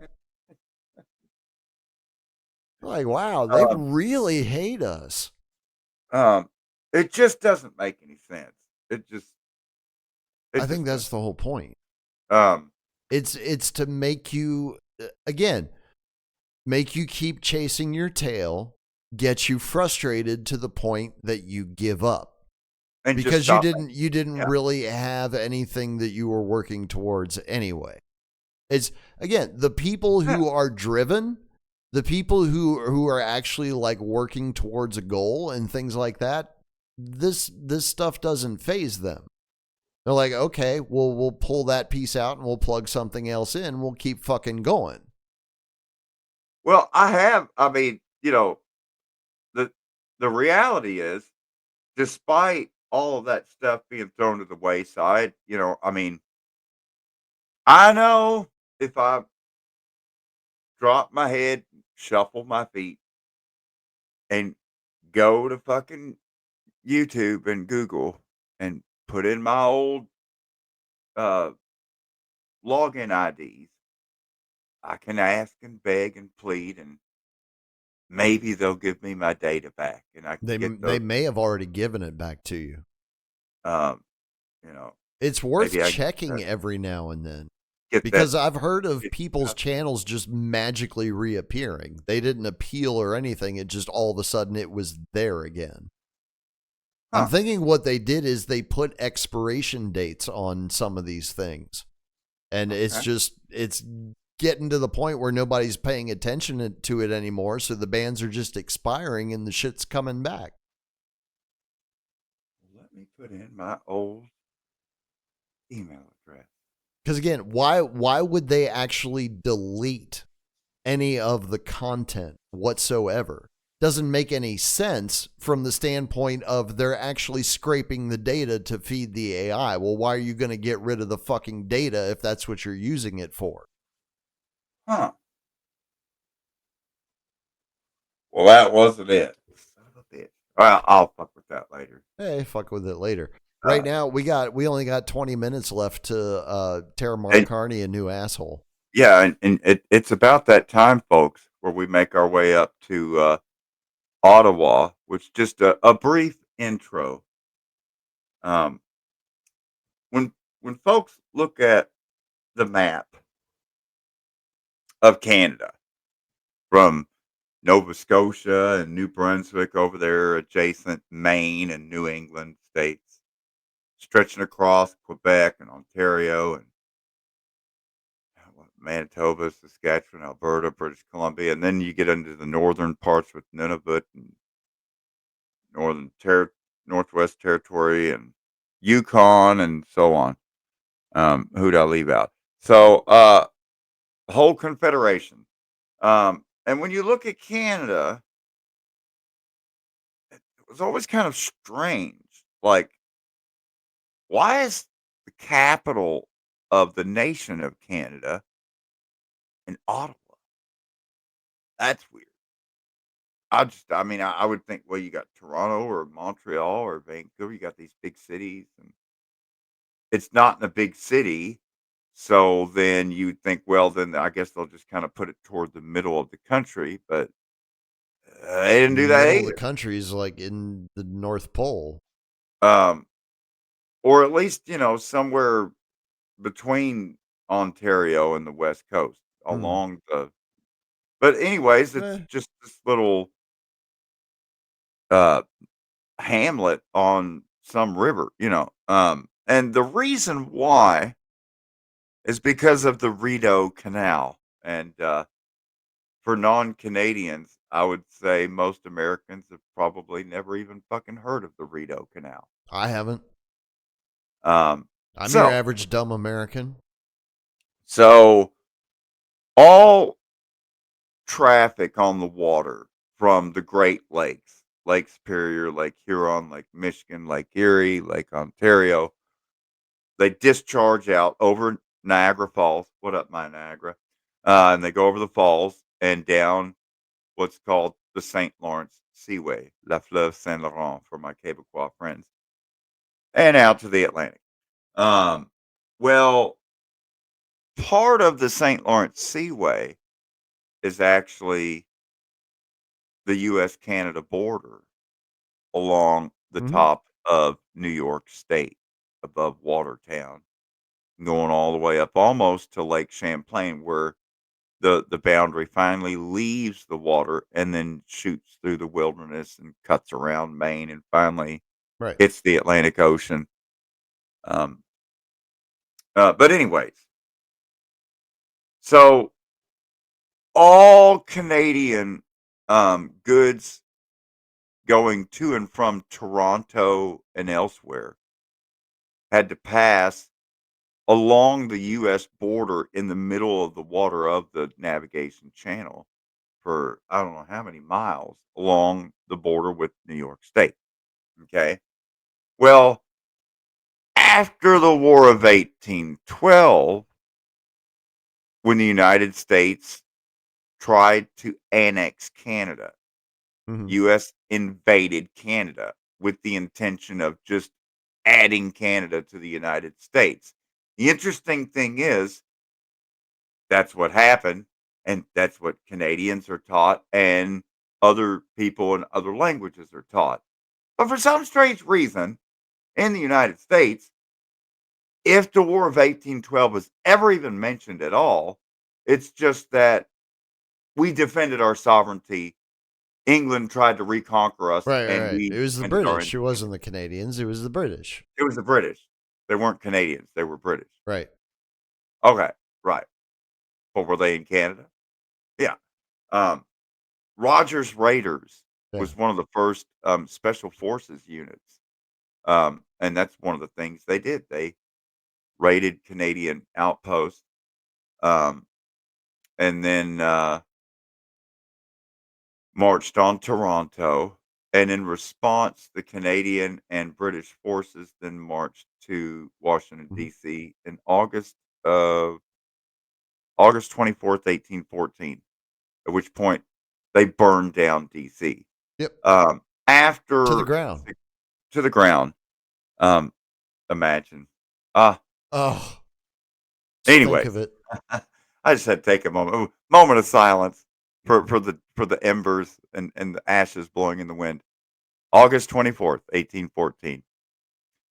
Like, wow, they really hate us. It just doesn't make any sense. I think that's the whole point. It's to make you, again, make you keep chasing your tail, get you frustrated to the point that you give up. And because you didn't really have anything that you were working towards anyway. It's, again, the people who are driven, the people who are actually like working towards a goal and things like that, this stuff doesn't faze them. They're like, okay, well, we'll pull that piece out and we'll plug something else in. We'll keep fucking going. Well, the reality is, despite all of that stuff being thrown to the wayside, I know if I drop my head, shuffle my feet, and go to fucking YouTube and Google and put in my old login IDs, I can ask and beg and plead, and maybe they'll give me my data back, and I can they may have already given it back to you. It's worth checking every now and then, because I've heard of people's channels just magically reappearing. They didn't appeal or anything; it just all of a sudden it was there again. I'm thinking what they did is they put expiration dates on some of these things. And it's getting to the point where nobody's paying attention to it anymore. So the bans are just expiring and the shit's coming back. Let me put in my old email address. Because again, why would they actually delete any of the content whatsoever? Doesn't make any sense from the standpoint of they're actually scraping the data to feed the AI. Well, why are you going to get rid of the fucking data if that's what you're using it for? Huh. Well, that wasn't it. Son of a bitch. I'll fuck with that later. Hey, fuck with it later. Right now, we only got 20 minutes left to tear Mark And- Carney a new asshole. Yeah, and it's about that time, folks, where we make our way up to Ottawa, which just a brief intro. When folks look at the map of Canada from Nova Scotia and New Brunswick over there, adjacent Maine and New England states, stretching across Quebec and Ontario and Manitoba, Saskatchewan, Alberta, British Columbia, and then you get into the northern parts with Nunavut and Northwest Territory and Yukon and so on. Who'd I leave out? So, whole confederation. And when you look at Canada, it was always kind of strange. Like, why is the capital of the nation of Canada in Ottawa? That's weird. I would think, well, you got Toronto or Montreal or Vancouver. You got these big cities, and it's not in a big city. So then you'd think, well, then I guess they'll just kind of put it toward the middle of the country, but they didn't do that Middle of the either. country is like in the North Pole. Um, or at least, somewhere between Ontario and the West Coast along the. But anyways, it's just this little uh, hamlet on some river. And the reason why is because of the Rideau Canal. And for non-Canadians, I would say most Americans have probably never even fucking heard of the Rideau Canal. I haven't. I'm your average dumb American. So all traffic on the water from the Great Lakes, Lake Superior, Lake Huron, Lake Michigan, Lake Erie, Lake Ontario, they discharge out over Niagara Falls. What up, my Niagara? And they go over the falls and down what's called the St. Lawrence Seaway, La Fleuve Saint Laurent for my Quebecois friends, and out to the Atlantic. Well, part of the St. Lawrence Seaway is actually the U.S.-Canada border along the top of New York State, above Watertown, going all the way up almost to Lake Champlain, where the boundary finally leaves the water and then shoots through the wilderness and cuts around Maine and finally hits the Atlantic Ocean. But anyways, so all Canadian goods going to and from Toronto and elsewhere had to pass along the U.S. border in the middle of the water of the navigation channel for I don't know how many miles along the border with New York State. Okay. Well, after the War of 1812, when the United States tried to annex Canada, U.S. invaded Canada with the intention of just adding Canada to the United States. The interesting thing is, that's what happened, and that's what Canadians are taught, and other people in other languages are taught. But for some strange reason, in the United States, if the War of 1812 was ever even mentioned at all, it's just that we defended our sovereignty. England tried to reconquer us, and Right. we It was the defended our British. It wasn't the Canadians. It was the British. It was the British. They weren't Canadians. They were British. Right. Okay. Right. But were they in Canada? Yeah. Rogers Raiders was one of the first special forces units And that's one of the things they did. They raided Canadian outposts, and then marched on Toronto. And in response, the Canadian and British forces then marched to Washington, D.C. in August 24th, 1814, at which point they burned down D.C. Yep. After to the ground. To the ground. Imagine. Oh. Anyway, think of it. I just had to take a moment of silence for the embers and the ashes blowing in the wind. August 24th, 1814.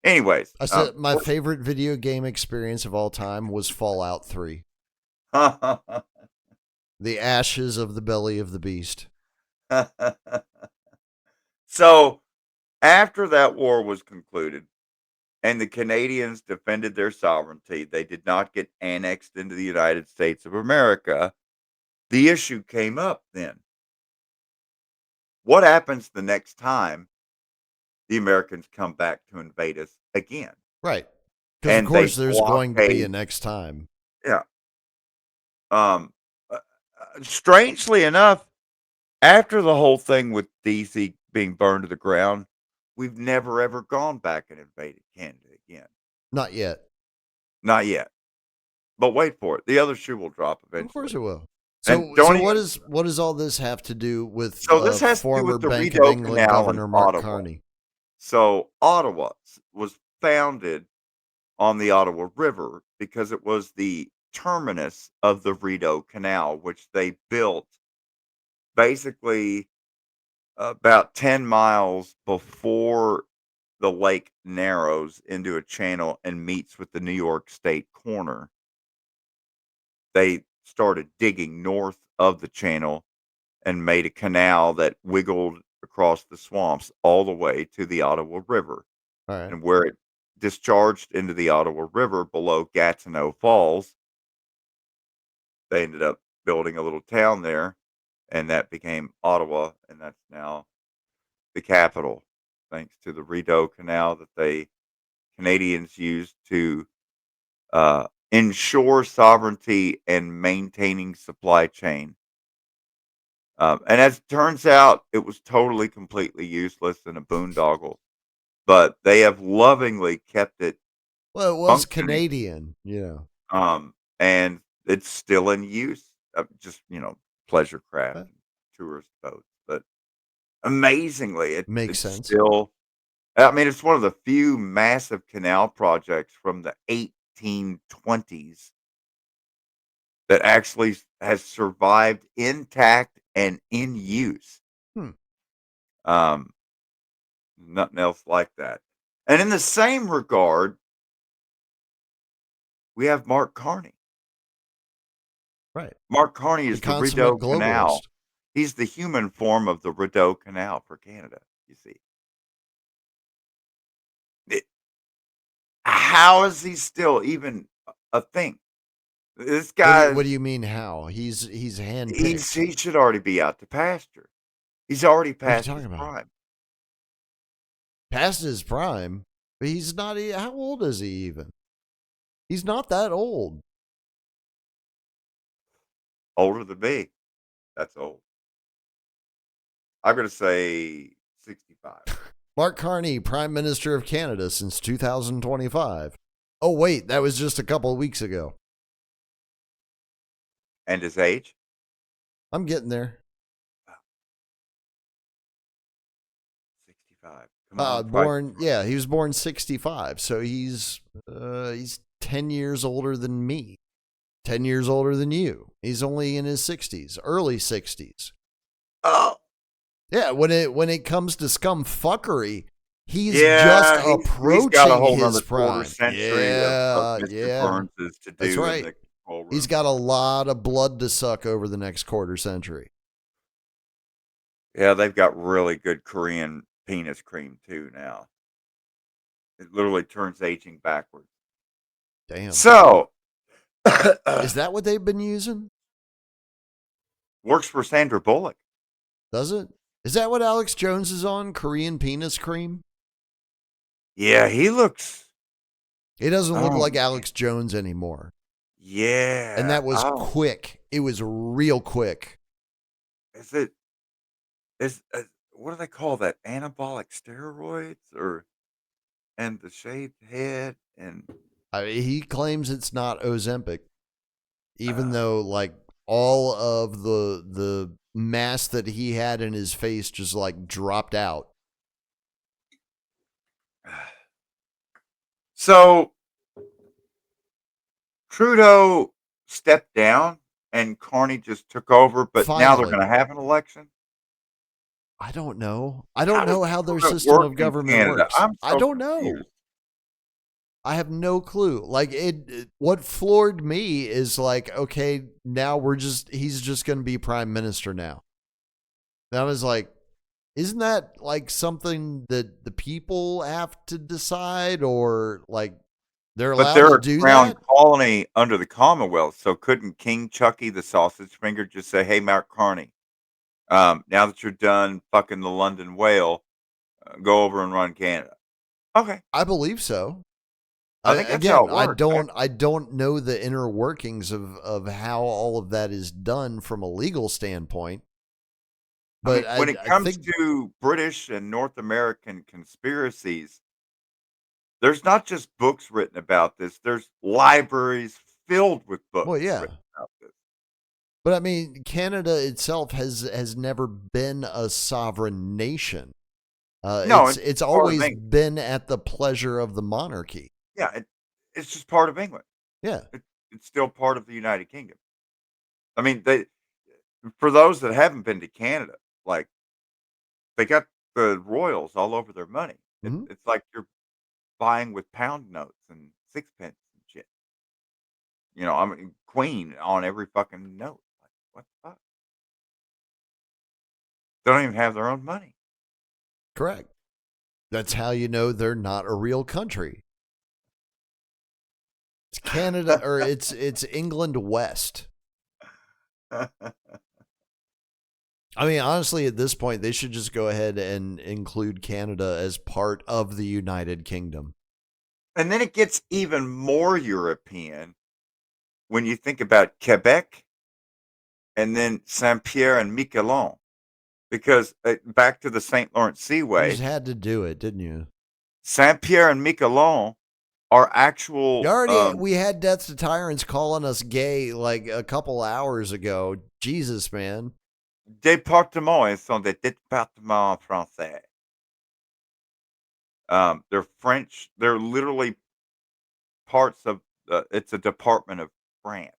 Anyways, I said my favorite video game experience of all time was Fallout 3. The ashes of the belly of the beast. So, after that war was concluded and the Canadians defended their sovereignty, they did not get annexed into the United States of America. The issue came up then. What happens the next time the Americans come back to invade us again? Right. Because, of course, there's going to be a next time. Yeah. Strangely enough, after the whole thing with D.C. being burned to the ground, we've never, ever gone back and invaded Canada again. Not yet. Not yet. But wait for it. The other shoe will drop eventually. Of course it will. So what does all this have to do with this has to do with the Bank Rideau of England Canal Governor in Mark Ottawa. Carney? So Ottawa was founded on the Ottawa River because it was the terminus of the Rideau Canal, which they built basically about 10 miles before the lake narrows into a channel and meets with the New York State corner. They started digging north of the channel and made a canal that wiggled across the swamps all the way to the Ottawa River. All right. And where it discharged into the Ottawa River below Gatineau Falls, they ended up building a little town there, and that became Ottawa, and that's now the capital, thanks to the Rideau Canal that the Canadians used to ensure sovereignty and maintaining supply chain. And as it turns out, it was totally, completely useless and a boondoggle. But they have lovingly kept it. Well, it was Canadian, yeah. And it's still in use. Just, pleasure craft, and tourist boats. But amazingly, it makes it's sense. Still, I mean, it's one of the few massive canal projects from the 1820s that actually has survived intact and in use. Nothing else like that. And in the same regard, we have Mark Carney. Right. Mark Carney is the Rideau Canal. He's the human form of the Rideau Canal for Canada, you see. How is he still even a thing? This guy. What do you mean how? He's handpicked. He should already be out to pasture. He's already past his prime. Past his prime? But he's not. How old is he even? He's not that old. Older than me. That's old. I'm going to say 65. Mark Carney, Prime Minister of Canada since 2025. Oh, wait, that was just a couple of weeks ago. And his age? I'm getting there. 65. Come on. He was born 65. So he's 10 years older than me. 10 years older than you. He's only in his 60s, early 60s. Oh. Yeah, when it comes to scum fuckery, he's just approaching he's got a whole his prime. Quarter Century of Mr. Burns to do. That's right. He's got a lot of blood to suck over the next quarter century. Yeah, they've got really good Korean penis cream too now. It literally turns aging backwards. Damn. So, is that what they've been using? Works for Sandra Bullock. Does it? Is that what Alex Jones is on? Korean penis cream? Yeah, he looks. He doesn't look Oh, like man. Alex Jones anymore. Yeah. And that was Oh, quick. It was real quick. is it? Is what do they call that? Anabolic steroids or and the shaved head and I mean, he claims it's not Ozempic, even uh, though like all of the mass that he had in his face just like dropped out. so Trudeau stepped down and Carney just took over, but now they're Finally. going to have an election. I don't know. I How don't does know how their government system work of in government Canada? works. I'm I so don't know. confused. I have no clue. Like what floored me is like, okay, now he's just going to be prime minister now. And I was like, isn't that like something that the people have to decide, or like they're But allowed they're to a do crown that? colony under the Commonwealth, so couldn't King Chucky the sausage finger just say, "Hey, Mark Carney, now that you're done fucking the London whale, go over and run Canada"? Okay, I believe so. I think that's how Again, it works. I don't know the inner workings of how all of that is done from a legal standpoint. I mean, But when it I comes think to British and North American conspiracies, there's not just books written about this. There's libraries filled with books well, yeah. written about this. But I mean, Canada itself has never been a sovereign nation. No, It's part of always England. been at the pleasure of the monarchy. Yeah, it's just part of England. Yeah. It's still part of the United Kingdom. I mean, they for those that haven't been to Canada, like they got the royals all over their money. Mhm. It's like you're buying with pound notes and sixpence and shit. I mean, Queen on every fucking note. Like, what the fuck? They don't even have their own money. Correct. That's how you know they're not a real country. It's Canada, or it's England West. I mean, honestly, at this point, they should just go ahead and include Canada as part of the United Kingdom. And then it gets even more European when you think about Quebec and then Saint Pierre and Miquelon, because back to the St. Lawrence You Seaway, just had to do it, didn't you? Saint Pierre and Miquelon are actual. We had Death to Tyrants calling us gay like a couple hours ago. Jesus, man. Départements sont des départements français. They're French. They're literally parts of. It's a department of France.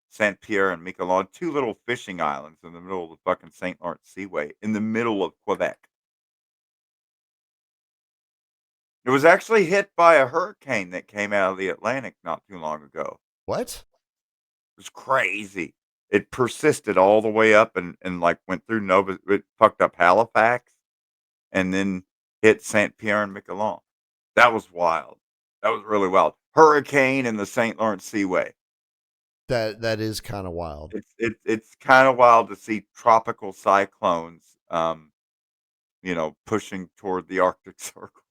Saint Pierre and Miquelon, two little fishing islands in the middle of the fucking St. Lawrence Seaway, in the middle of Quebec. It was actually hit by a hurricane that came out of the Atlantic not too long ago. What? It was crazy. It persisted all the way up and like went through Nova. It fucked up Halifax and then hit Saint Pierre and Miquelon. That was wild. That was really wild. Hurricane in the St. Lawrence Seaway. That is kind of wild. It's kind of wild to see tropical cyclones, pushing toward the Arctic Circle.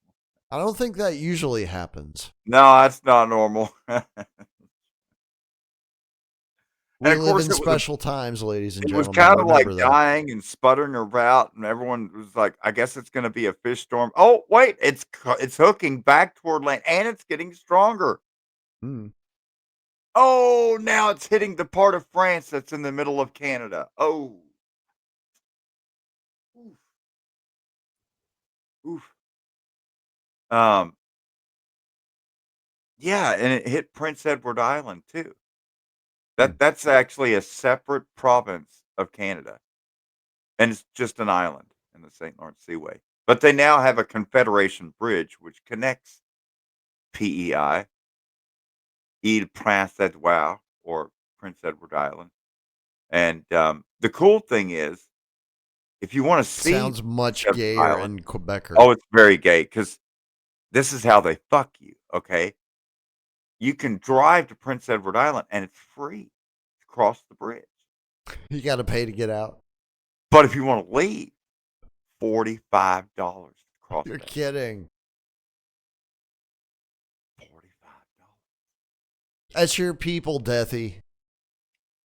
I don't think that usually happens. No, that's not normal. We And of live course, in special times, ladies and it was gentlemen. kind of like Remember that. dying and sputtering about, and everyone was like, "I guess it's going to be a fish storm." Oh, wait, it's hooking back toward land, and it's getting stronger. Hmm. Oh, now it's hitting the part of France that's in the middle of Canada. Oh, oof, oof. Yeah, and it hit Prince Edward Island too. That's actually a separate province of Canada, and it's just an island in the St. Lawrence Seaway. But they now have a Confederation bridge which connects PEI, Ile Prince Edouard, or Prince Edward Island. And the cool thing is, if you want to see Sounds much Prince Edward gayer Island, in Quebecer. oh, it's very gay because this is how they fuck you. Okay, you can drive to Prince Edward Island and it's free to cross the bridge. You got to pay to get out. But if you want to leave, $45 to cross. You're kidding. That's your people, Deathy.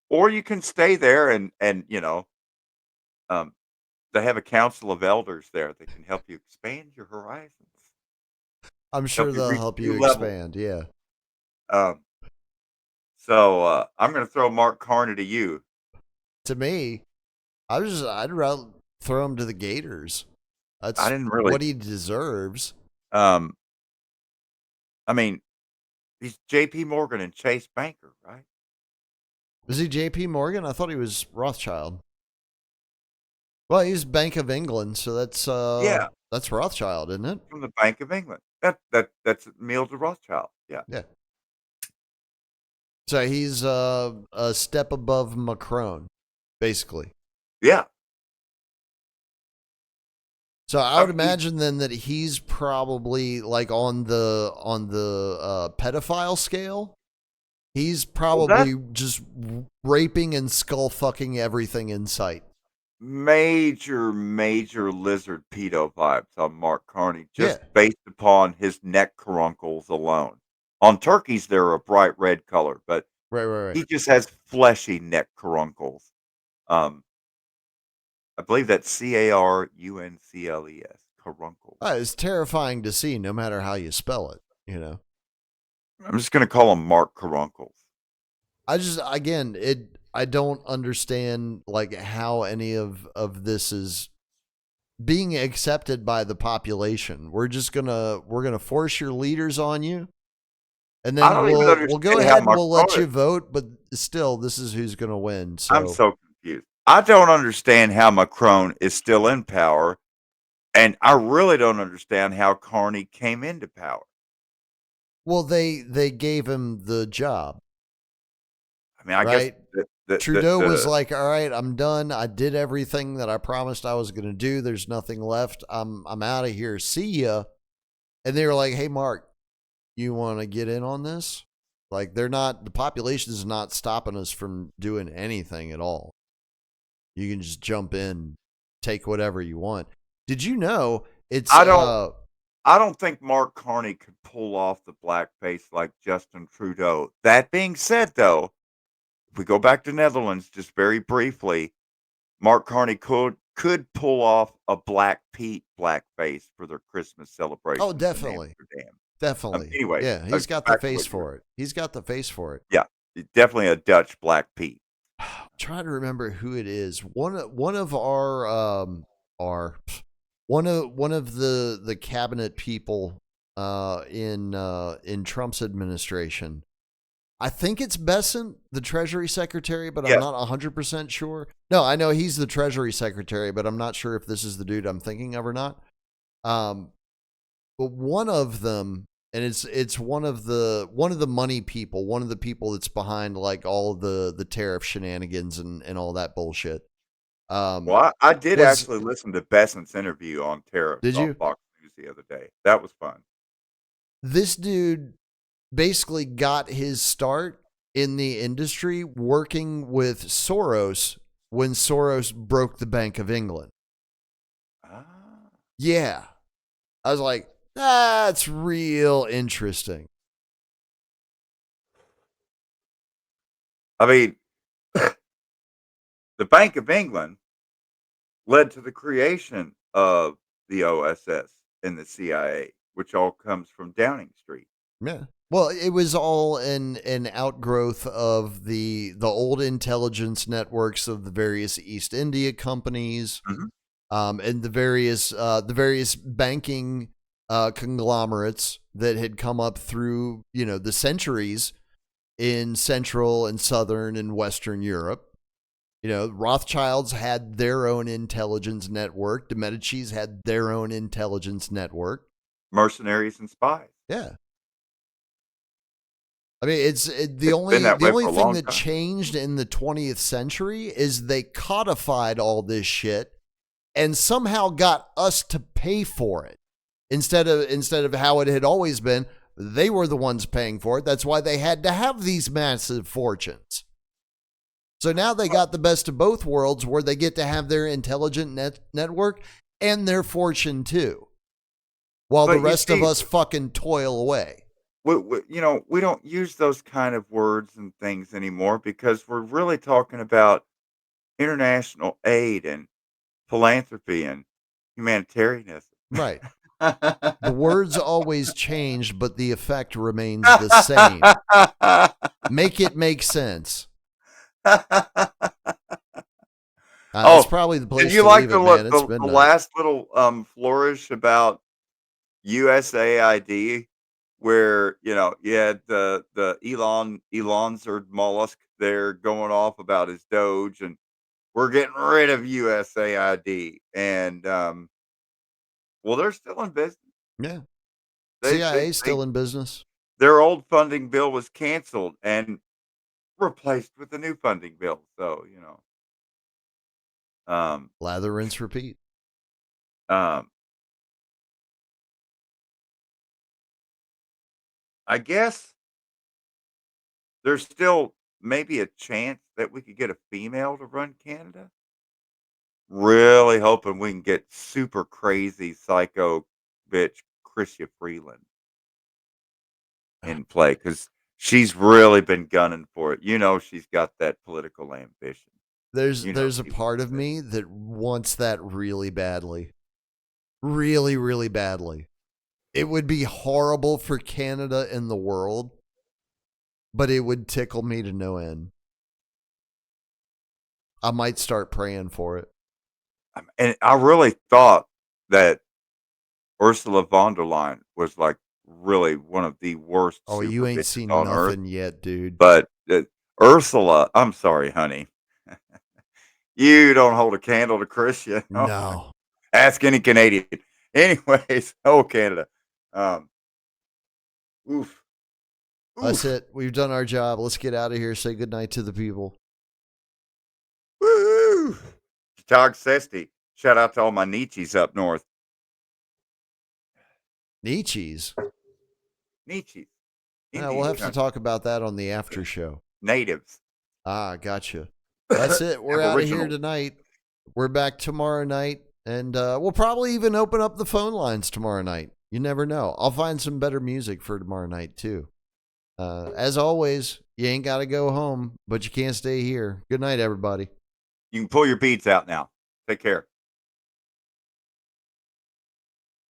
Or you can stay there and they have a council of elders there that can help you expand your horizons. I'm sure Help you they'll reach help new you levels. expand. Yeah. So I'm going to throw Mark Carney to you. To me, I'd rather throw him to the Gators. That's I didn't really. what he deserves. I mean, he's J.P. Morgan and Chase Banker, right? Was he J.P. Morgan? I thought he was Rothschild. Well, he's Bank of England, so that's Rothschild, isn't it? From the Bank of England. That's Meal to Rothschild. Yeah. Yeah. So he's a step above Macron, basically. Yeah. So I would imagine then that he's probably like on the pedophile scale. He's probably just raping and skull fucking everything in sight. Major lizard pedo vibes on Mark Carney, just based upon his neck caruncles alone. On turkeys, they're a bright red color, but right. He just has fleshy neck caruncles. I believe that's caruncles. Caruncles. It's terrifying to see, no matter how you spell it. You know. I'm just going to call him Mark Caruncles. I don't understand like how any of this is being accepted by the population. We're gonna force your leaders on you, and then we'll go ahead and we'll let you vote. But still, this is who's gonna win. So I'm so confused. I don't understand how Macron is still in power, and I really don't understand how Carney came into power. Well, they gave him the job. I mean, I guess Trudeau was like, "All right, I'm done. I did everything that I promised I was going to do. There's nothing left. I'm out of here. See ya." And they were like, "Hey, Mark, you want to get in on this?" Like, the population is not stopping us from doing anything at all. You can just jump in, take whatever you want. Did you know it's? I don't think Mark Carney could pull off the blackface like Justin Trudeau. That being said, though, if we go back to Netherlands just very briefly, Mark Carney could pull off a Black Pete blackface for their Christmas celebration. Oh, definitely. Definitely. Anyway. Yeah, he's got the face for it. He's got the face for it. Yeah, definitely a Dutch Black Pete. I'm trying to remember who it is. One of our one of the cabinet people in Trump's administration. I think it's Besant, the Treasury Secretary, but I'm not 100% sure. No, I know he's the Treasury Secretary, but I'm not sure if this is the dude I'm thinking of or not. But one of them, and it's one of the money people, one of the people that's behind like all the tariff shenanigans and all that bullshit. Well, I did actually listen to Besant's interview on tariffs on Fox News the other day. That was fun. This dude basically got his start in the industry working with Soros when Soros broke the Bank of England. Yeah. I was like, that's real interesting. I mean, the Bank of England led to the creation of the OSS and the CIA, which all comes from Downing Street. Yeah. Well, it was all an outgrowth of the old intelligence networks of the various East India companies, and the various banking conglomerates that had come up through the centuries in Central and Southern and Western Europe. Rothschilds had their own intelligence network. The Medicis had their own intelligence network. Mercenaries and spies. Yeah. I mean, the only thing that changed in the 20th century is they codified all this shit and somehow got us to pay for it instead of how it had always been. They were the ones paying for it. That's why they had to have these massive fortunes. So now they got the best of both worlds, where they get to have their intelligent network and their fortune too, while the rest of us fucking toil away. we don't use those kind of words and things anymore because we're really talking about international aid and philanthropy and humanitarianism. Right. The words always change, but the effect remains the same. Make it make sense. That's probably the place did you to like leave it, man. It's the midnight. last little flourish about USAID, where you had the Elon's or mollusk there going off about his Doge, and we're getting rid of USAID, and well, they're still in business. Yeah. They, CIA still in business. Their old funding bill was canceled and replaced with a new funding bill. So Lather, rinse, repeat. I guess there's still maybe a chance that we could get a female to run Canada. Really hoping we can get super crazy psycho bitch Chrystia Freeland in play because she's really been gunning for it. She's got that political ambition. There's a part of me that wants that really badly. Really, really badly. It would be horrible for Canada and the world, but it would tickle me to no end. I might start praying for it. And I really thought that Ursula von der Leyen was like really one of the worst. Oh, you ain't seen nothing yet, dude. But Ursula, I'm sorry, honey. You don't hold a candle to Christian. No. Ask any Canadian. Anyways, Canada. Oof. That's it. We've done our job. Let's get out of here. Say goodnight to the people. Woo! Tog Sesti. Shout out to all my Nietzsche's up north. Nietzsche's? Nietzsche's. Yeah, we'll have to talk about that on the after show. Natives. Ah, gotcha. That's it. We're out of here tonight. We're back tomorrow night, and we'll probably even open up the phone lines tomorrow night. You never know. I'll find some better music for tomorrow night, too. As always, you ain't got to go home, but you can't stay here. Good night, everybody. You can pull your beads out now. Take care.